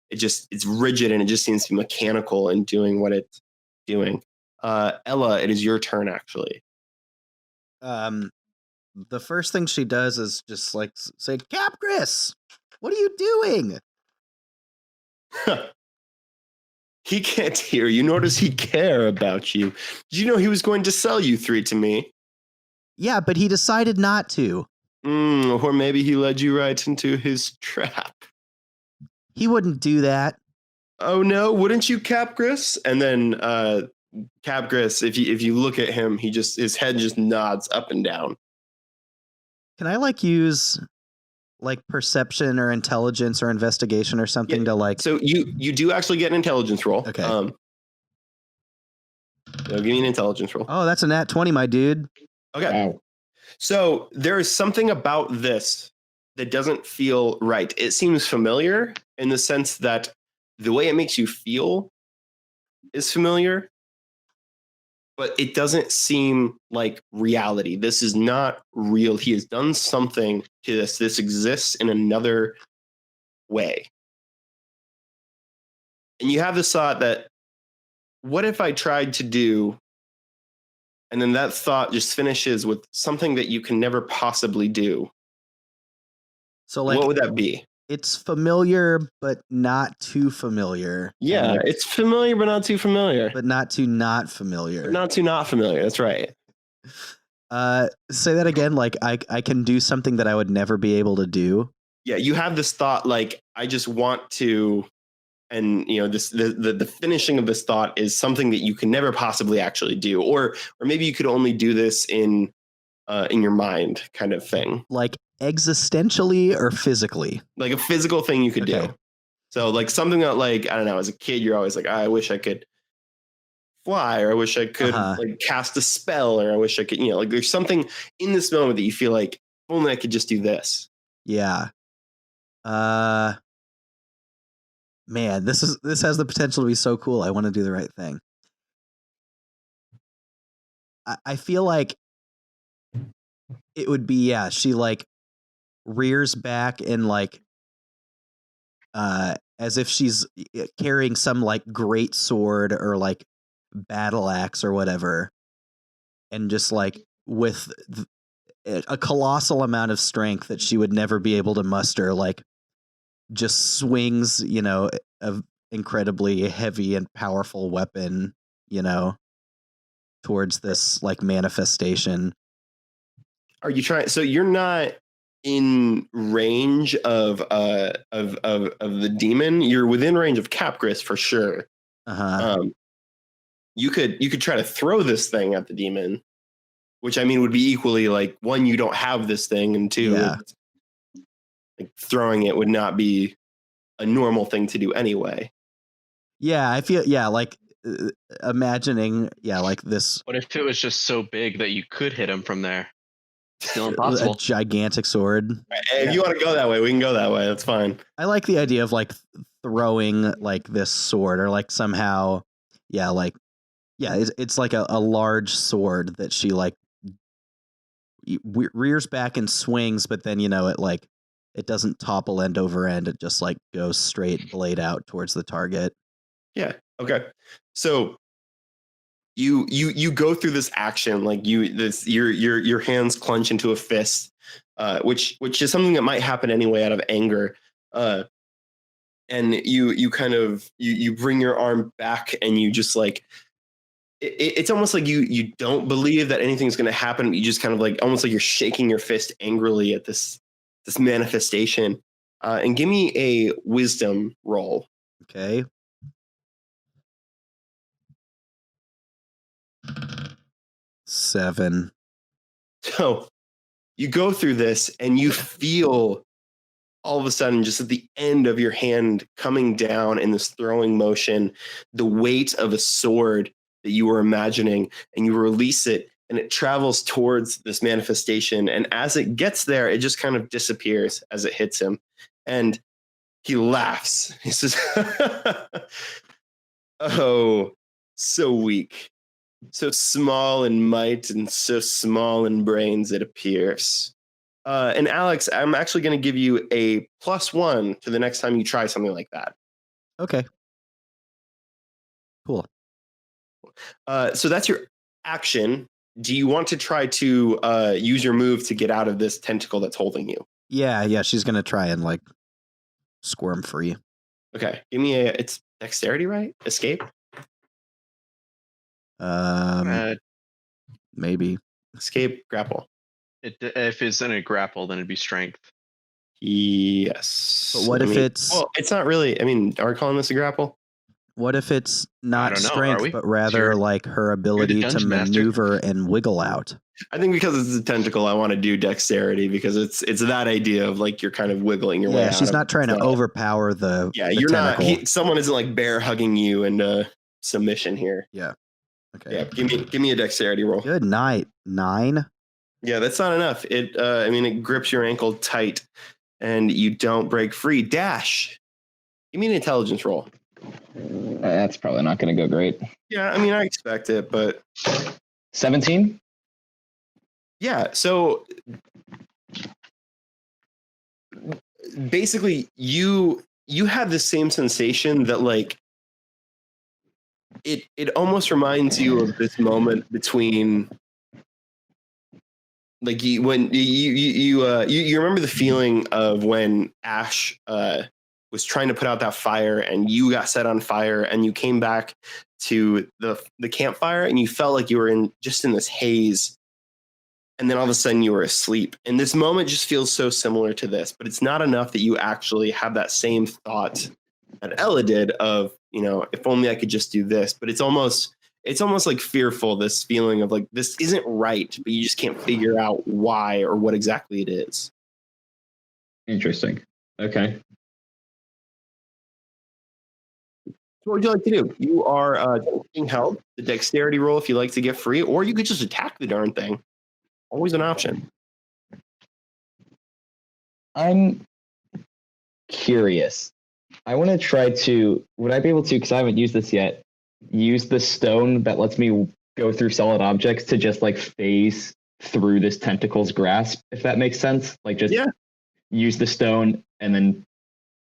Speaker 1: It's rigid and it just seems to be mechanical in doing what it's doing. Ella, it is your turn actually.
Speaker 2: The first thing she does is just like say, Capgras, what are you doing?
Speaker 1: He can't hear you, nor does he care about you. Did you know he was going to sell you 3 to me?
Speaker 2: Yeah, but he decided not to.
Speaker 1: Or maybe he led you right into his trap.
Speaker 2: He wouldn't do that.
Speaker 1: Oh no, wouldn't you, Capgras? And then Capgras, if you look at him, his head just nods up and down.
Speaker 2: Can I use perception or intelligence or investigation or something to
Speaker 1: So you do actually get an intelligence roll.
Speaker 2: Okay.
Speaker 1: So give me an intelligence roll.
Speaker 2: Oh, that's a nat 20, my dude.
Speaker 1: Okay.
Speaker 4: Wow.
Speaker 1: So there is something about this that doesn't feel right. It seems familiar in the sense that the way it makes you feel is familiar, but it doesn't seem like reality. This is not real. He has done something to this. This exists in another way. And you have this thought that, what if I tried to do, and then that thought just finishes with something that you can never possibly do.
Speaker 2: So
Speaker 1: what would that be?
Speaker 2: It's familiar, but not too familiar.
Speaker 1: Yeah, it's familiar, but not too familiar.
Speaker 2: But not too not familiar.
Speaker 1: But not too not familiar. That's right.
Speaker 2: Say that again. I can do something that I would never be able to do.
Speaker 1: Yeah, you have this thought I just want to, and the finishing of this thought is something that you can never possibly actually do, or maybe you could only do this in your mind, kind of thing.
Speaker 2: Existentially or physically?
Speaker 1: Like a physical thing you could do. So something that I don't know, as a kid, you're always I wish I could fly, or I wish I could cast a spell, or I wish I could, there's something in this moment that you feel like only I could just do this.
Speaker 2: Yeah. Man, this has the potential to be so cool. I want to do the right thing. I feel like it would be, she rears back and as if she's carrying some great sword or battle axe or whatever, and just with a colossal amount of strength that she would never be able to muster, just swings, a incredibly heavy and powerful weapon, towards this manifestation.
Speaker 1: Are you trying? So you're not in range of the demon. You're within range of Capgras for sure. You could try to throw this thing at the demon, which would be equally one, you don't have this thing, and two, throwing it would not be a normal thing to do anyway.
Speaker 2: Yeah, I feel imagining this.
Speaker 3: What if it was just so big that you could hit him from there? Still impossible.
Speaker 2: A gigantic sword.
Speaker 1: Hey, if you want to go that way, we can go that way. That's fine.
Speaker 2: I like the idea of throwing this sword, or somehow, it's a large sword that she rears back and swings, but then it doesn't topple end over end. It just goes straight blade out towards the target.
Speaker 1: Yeah. Okay. So you go through this action, your hands clench into a fist, which is something that might happen anyway out of anger. And you kind of you bring your arm back, and you just it's almost like you don't believe that anything's going to happen. But you just kind of almost like you're shaking your fist angrily at this manifestation. And give me a wisdom roll.
Speaker 2: Okay. 7.
Speaker 1: So you go through this, and you feel all of a sudden, just at the end of your hand coming down in this throwing motion, the weight of a sword that you were imagining, and you release it, and it travels towards this manifestation. And as it gets there, it just kind of disappears as it hits him. And he laughs. He says, "Oh, so weak. So small in might and so small in brains, it appears. And Alex, I'm actually going to give you a +1 to the next time you try something like that.
Speaker 2: Okay. Cool.
Speaker 1: So that's your action. Do you want to try to use your move to get out of this tentacle that's holding you?
Speaker 2: Yeah, she's gonna try and like squirm free.
Speaker 1: Okay, give me it's dexterity, right? Escape?
Speaker 2: Maybe.
Speaker 1: Escape, grapple.
Speaker 3: If it's in a grapple, then it'd be strength.
Speaker 1: Yes.
Speaker 2: But what if it's...
Speaker 1: Well, it's not really... I mean, are we calling this a grapple?
Speaker 2: What if it's not
Speaker 3: don't know, are
Speaker 2: strength,
Speaker 3: we?
Speaker 2: but rather like her ability to
Speaker 3: dungeon master.
Speaker 2: maneuver and wiggle out?
Speaker 1: I think because it's a tentacle, I want to do dexterity because it's that idea of like you're kind of wiggling your way out.
Speaker 2: Yeah, she's not trying to overpower the
Speaker 1: you're
Speaker 2: tentacle.
Speaker 1: not. Someone isn't like bear hugging you and submission here.
Speaker 2: Yeah. Okay.
Speaker 1: Yeah, give me a dexterity roll.
Speaker 2: Good night. 9.
Speaker 1: Yeah, that's not enough. It grips your ankle tight, and you don't break free. Dash. Give me an intelligence roll.
Speaker 4: That's probably not going to go great.
Speaker 1: Yeah, I mean, I expect it, but
Speaker 4: 17.
Speaker 1: Yeah, so basically you have the same sensation that like it almost reminds you of this moment between like you remember the feeling of when Ash was trying to put out that fire and you got set on fire and you came back to the campfire and you felt like you were in this haze. And then all of a sudden you were asleep. And this moment just feels so similar to this, but it's not enough that you actually have that same thought that Ella did of, if only I could just do this. But it's almost like fearful, this feeling of like, this isn't right, but you just can't figure out why or what exactly it is.
Speaker 4: Interesting. Okay.
Speaker 1: So what would you like to do? You are being held, the dexterity roll if you like to get free, or you could just attack the darn thing. Always an option.
Speaker 4: I'm curious. I want to try to, would I be able to, because I haven't used this yet, use the stone that lets me go through solid objects to just like phase through this tentacle's grasp, if that makes sense? Like just use the stone and then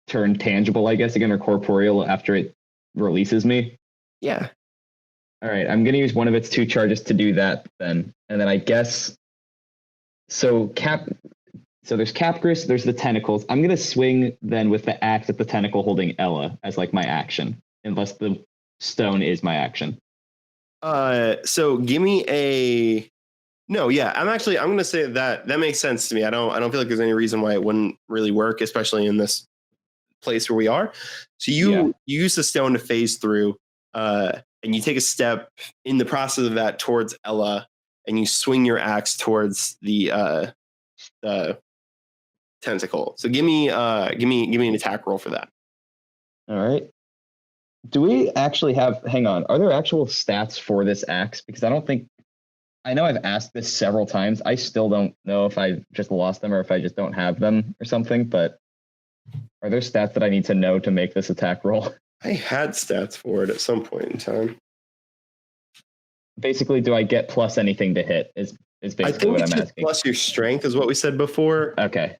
Speaker 4: turn tangible, I guess, again, or corporeal after it releases me?
Speaker 1: Yeah.
Speaker 4: All right, I'm going to use one of its 2 charges to do that then. And then I guess... So there's Capgris, there's the tentacles. I'm gonna swing then with the axe at the tentacle holding Ella as like my action, unless the stone is my action.
Speaker 1: So give me a no, yeah. I'm gonna say that makes sense to me. I don't feel like there's any reason why it wouldn't really work, especially in this place where we are. So you use the stone to phase through, and you take a step in the process of that towards Ella. And you swing your axe towards the tentacle. So give me an attack roll for that.
Speaker 4: All right. Do we actually have? Hang on. Are there actual stats for this axe? Because I know I've asked this several times. I still don't know if I just lost them or if I just don't have them or something. But are there stats that I need to know to make this attack roll?
Speaker 1: I had stats for it at some point in time.
Speaker 4: Basically, do I get plus anything to hit? Is basically what I'm asking.
Speaker 1: Plus your strength is what we said before.
Speaker 4: Okay.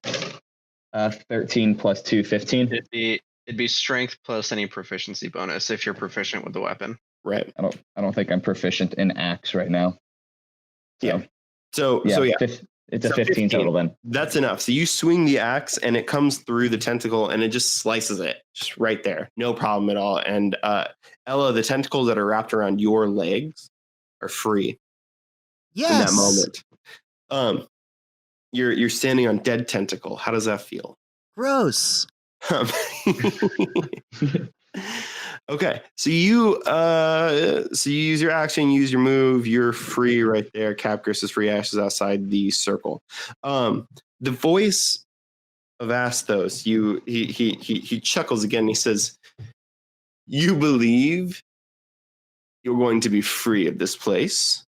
Speaker 4: 13 plus 2, 15.
Speaker 3: It'd be strength plus any proficiency bonus if you're proficient with the weapon.
Speaker 1: Right.
Speaker 4: I don't think I'm proficient in axe right now.
Speaker 1: So, So
Speaker 4: it's a 15 total then.
Speaker 1: That's enough. So you swing the axe and it comes through the tentacle and it just slices it just right there. No problem at all. And Ella, the tentacles that are wrapped around your legs are free.
Speaker 2: Yes.
Speaker 1: In that moment. You're standing on dead tentacle. How does that feel?
Speaker 2: Gross.
Speaker 1: Okay, so you use your action, use your move. You're free right there. Capgris is free. Ash is outside the circle. The voice of Azthose, he chuckles again. He says, "You believe you're going to be free of this place,"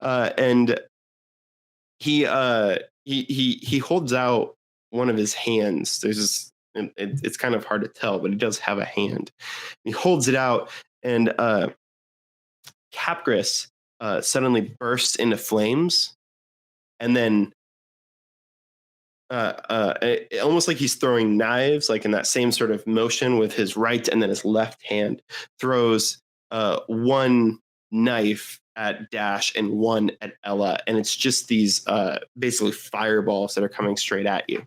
Speaker 1: and he holds out one of his hands. There's this. It's kind of hard to tell, but he does have a hand. He holds it out, and Capgris, suddenly bursts into flames, and then almost like he's throwing knives, like in that same sort of motion with his right and then his left hand, throws one knife at Dash and one at Ella, and it's just these basically fireballs that are coming straight at you.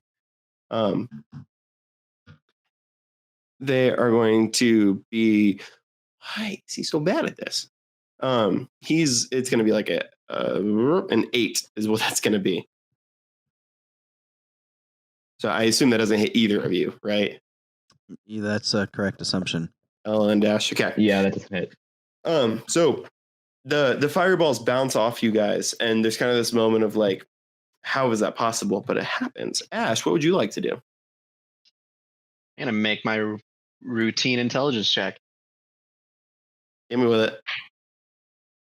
Speaker 1: They are going to be. Why is he so bad at this? It's going to be like an 8 is what that's going to be. So I assume that doesn't hit either of you, right?
Speaker 2: Yeah, that's a correct assumption.
Speaker 1: Ella and Dash. Okay.
Speaker 4: Yeah, that doesn't hit.
Speaker 1: So the fireballs bounce off you guys, and there's kind of this moment of like, how is that possible? But it happens. Ash, what would you like to do?
Speaker 3: I'm gonna make my routine intelligence check.
Speaker 1: Hit me with it.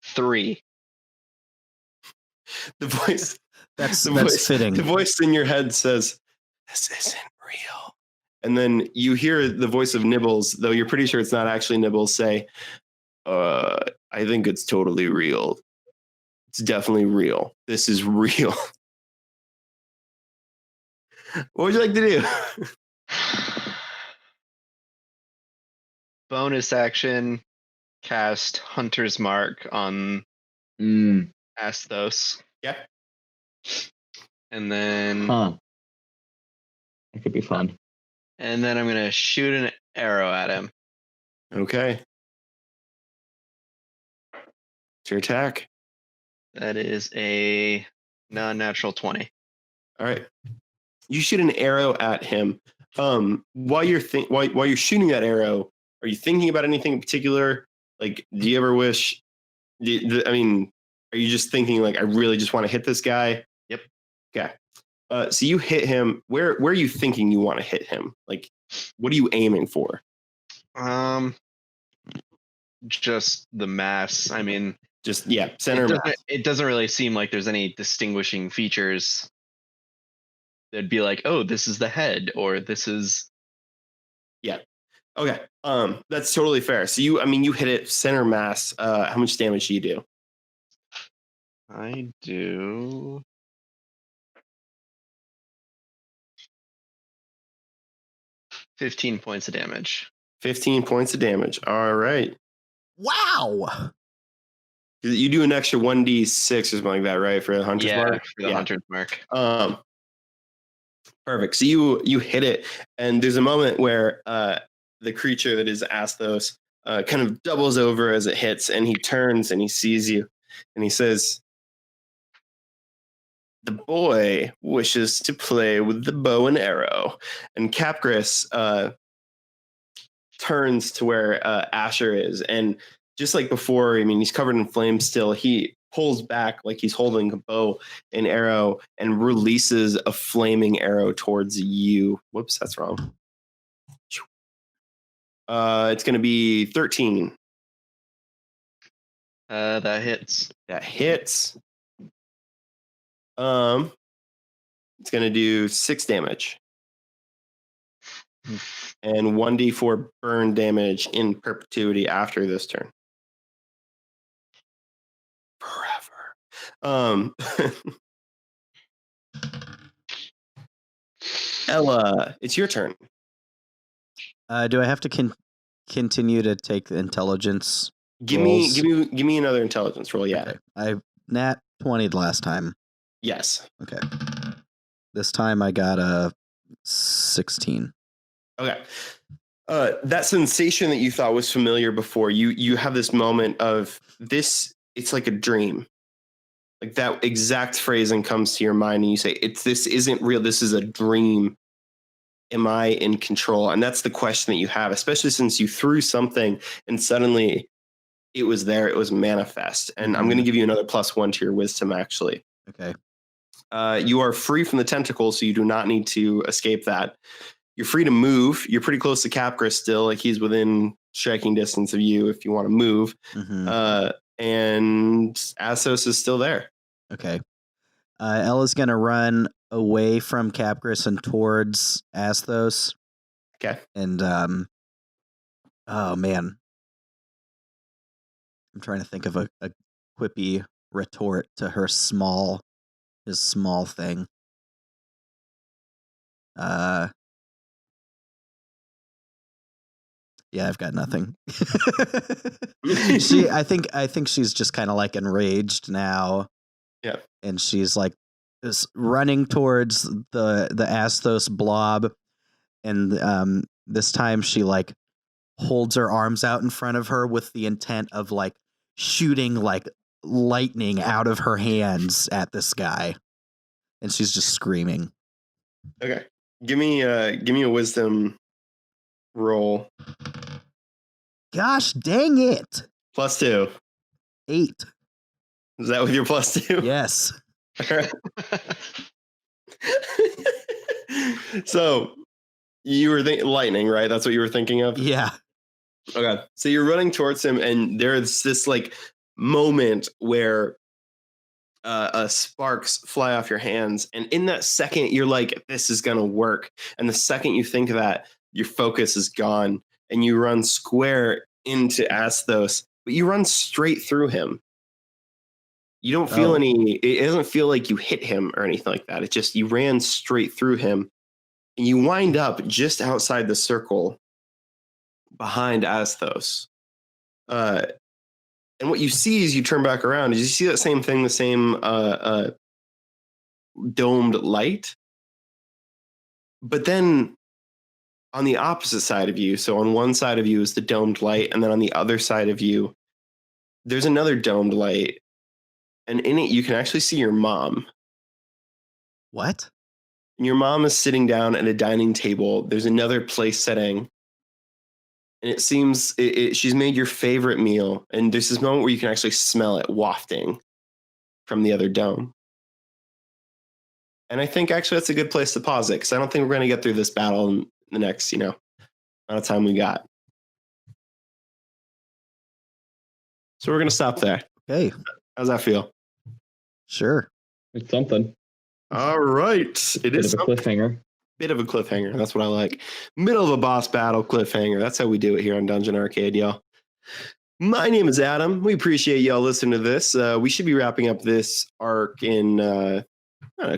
Speaker 3: 3.
Speaker 1: The voice.
Speaker 2: That's
Speaker 1: voice,
Speaker 2: fitting.
Speaker 1: The voice in your head says, "This isn't real." And then you hear the voice of Nibbles, though you're pretty sure it's not actually Nibbles, say, I think it's totally real. It's definitely real. This is real. What would you like to do?
Speaker 3: Bonus action, cast Hunter's Mark on Azthose.
Speaker 1: Yeah.
Speaker 3: And then
Speaker 4: That could be fun.
Speaker 3: And then I'm gonna shoot an arrow at him.
Speaker 1: Okay. It's your attack.
Speaker 3: That is a non-natural 20.
Speaker 1: All right. You shoot an arrow at him. While you're shooting that arrow, are you thinking about anything in particular? Like, do you ever wish? Are you just thinking like, I really just want to hit this guy?
Speaker 3: Yep.
Speaker 1: Okay. So you hit him. Where are you thinking you want to hit him? Like, what are you aiming for?
Speaker 3: Just the mass. I mean,
Speaker 1: just center mass.
Speaker 3: It doesn't really seem like there's any distinguishing features. That'd be like, oh, this is the head, or this is.
Speaker 1: Yeah. Okay. That's totally fair. So you hit it center mass. How much damage do you do?
Speaker 3: I do 15 points of damage.
Speaker 1: 15 points of damage. All right.
Speaker 2: Wow.
Speaker 1: You do an extra 1d6 or something like that, right? For the Hunter's Mark?
Speaker 3: For the Hunter's Mark.
Speaker 1: Perfect. So you hit it, and there's a moment where the creature that is Azthose kind of doubles over as it hits, and he turns and he sees you, and he says, "The boy wishes to play with the bow and arrow." And Capgris turns to where Asher is, and just like before, he's covered in flames still. He pulls back like he's holding a bow and arrow and releases a flaming arrow towards you. Whoops, that's wrong. It's going to be 13.
Speaker 3: That hits.
Speaker 1: That hits. It's going to do 6 damage. And 1d4 burn damage in perpetuity after this turn. Forever. Ella, it's your turn.
Speaker 2: Do I have to continue to take the intelligence?
Speaker 1: Give me another intelligence roll. Yeah,
Speaker 2: okay. I nat 20'd last time.
Speaker 1: Yes.
Speaker 2: Okay. This time I got a 16.
Speaker 1: Okay. That sensation that you thought was familiar before, you have this moment of this. It's like a dream. Like that exact phrasing comes to your mind, and you say, this isn't real. This is a dream. Am I in control? And that's the question that you have, especially since you threw something and suddenly it was there. It was manifest. And I'm going to give you another +1 to your wisdom, actually.
Speaker 2: Okay.
Speaker 1: You are free from the tentacle, so you do not need to escape that. You're free to move. You're pretty close to Capgris still. Like he's within striking distance of you if you want to move.
Speaker 2: Mm-hmm.
Speaker 1: And Azthose is still there.
Speaker 2: Okay. Ella's going to run away from Capgris and towards Azthose.
Speaker 1: Okay.
Speaker 2: And, oh man. I'm trying to think of a quippy retort to his small thing. Yeah, I've got nothing. I think she's just kind of like enraged now.
Speaker 1: Yeah.
Speaker 2: And she's like is running towards the Azthose blob, and this time she like holds her arms out in front of her with the intent of like shooting like lightning out of her hands at this guy, and she's just screaming.
Speaker 1: Okay. Give me a wisdom roll.
Speaker 2: Gosh dang it.
Speaker 1: +2.
Speaker 2: 8.
Speaker 1: Is that with your +2?
Speaker 2: Yes.
Speaker 1: All right. So you were thinking lightning, right? That's what you were thinking of?
Speaker 2: Yeah.
Speaker 1: Okay. So you're running towards him, and there's this like moment where sparks fly off your hands, and in that second you're like, this is gonna work, and the second you think of that, your focus is gone, and you run square into Azthose, but you run straight through him. You don't feel it doesn't feel like you hit him or anything like that. It's just you ran straight through him, and you wind up just outside the circle behind Azthose. And what you see as you turn back around is you see that same thing, the same domed light. But then on the opposite side of you, so on one side of you is the domed light, and then on the other side of you, there's another domed light. And in it, you can actually see your mom.
Speaker 2: What?
Speaker 1: And your mom is sitting down at a dining table. There's another place setting. And it seems she's made your favorite meal. And there's this moment where you can actually smell it wafting from the other dome. And I think actually that's a good place to pause it, because I don't think we're going to get through this battle in the next, amount of time we got. So we're going to stop there.
Speaker 2: Okay.
Speaker 1: How's that feel?
Speaker 2: Sure.
Speaker 4: It's something.
Speaker 1: All right. It
Speaker 4: Bit
Speaker 1: is
Speaker 4: of a cliffhanger.
Speaker 1: bit of a cliffhanger. That's what I like. Middle of a boss battle cliffhanger. That's how we do it here on Dungeon Arcade, y'all. My name is Adam. We appreciate y'all listening to this. We should be wrapping up this arc in a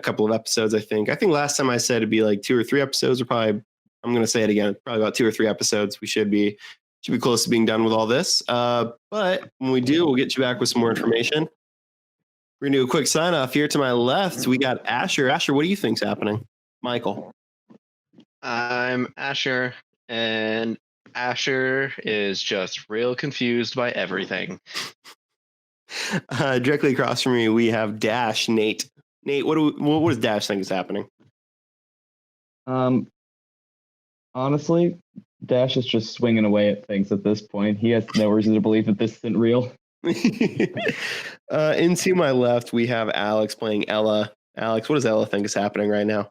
Speaker 1: couple of episodes, I think. I think last time I said it'd be like 2 or 3 episodes, or probably, I'm going to say it again, probably about 2 or 3 episodes. We should be close to being done with all this. But when we do, we'll get you back with some more information. We're going to do a quick sign off here. To my left, we got Asher. Asher, what do you think's happening? Michael.
Speaker 3: I'm Asher, and Asher is just real confused by everything.
Speaker 1: Directly across from me, we have Dash. Nate. Nate, what does Dash think is happening?
Speaker 4: Honestly, Dash is just swinging away at things at this point. He has no reason to believe that this isn't real.
Speaker 1: Into my left, we have Alex playing Ella. Alex, what does Ella think is happening right now?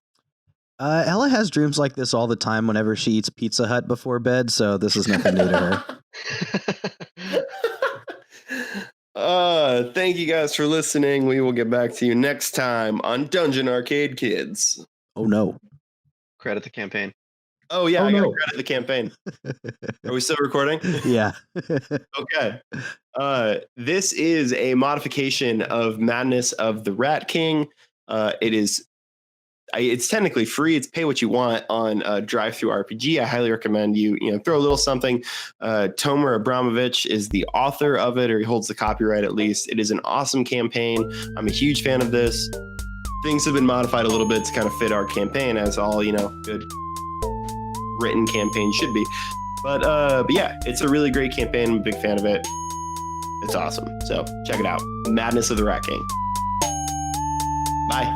Speaker 2: Ella has dreams like this all the time whenever she eats Pizza Hut before bed, so this is nothing new to
Speaker 1: her. Thank you guys for listening. We will get back to you next time on Dungeon Arcade Kids.
Speaker 2: Oh no.
Speaker 3: Credit the campaign.
Speaker 1: Oh yeah,
Speaker 4: Oh,
Speaker 1: I gotta
Speaker 4: no.
Speaker 1: credit the campaign. Are we still recording?
Speaker 2: Yeah.
Speaker 1: Okay. This is a modification of Madness of the Rat King. It's technically free. It's pay what you want on Drive-Thru RPG. I highly recommend you throw a little something. Tomer Abramovich is the author of it, or he holds the copyright at least. It is an awesome campaign. I'm a huge fan of this. Things have been modified a little bit to kind of fit our campaign, as all good written campaign should be. But yeah, it's a really great campaign. I'm a big fan of it. It's awesome. So check it out. Madness of the Rat King. Bye.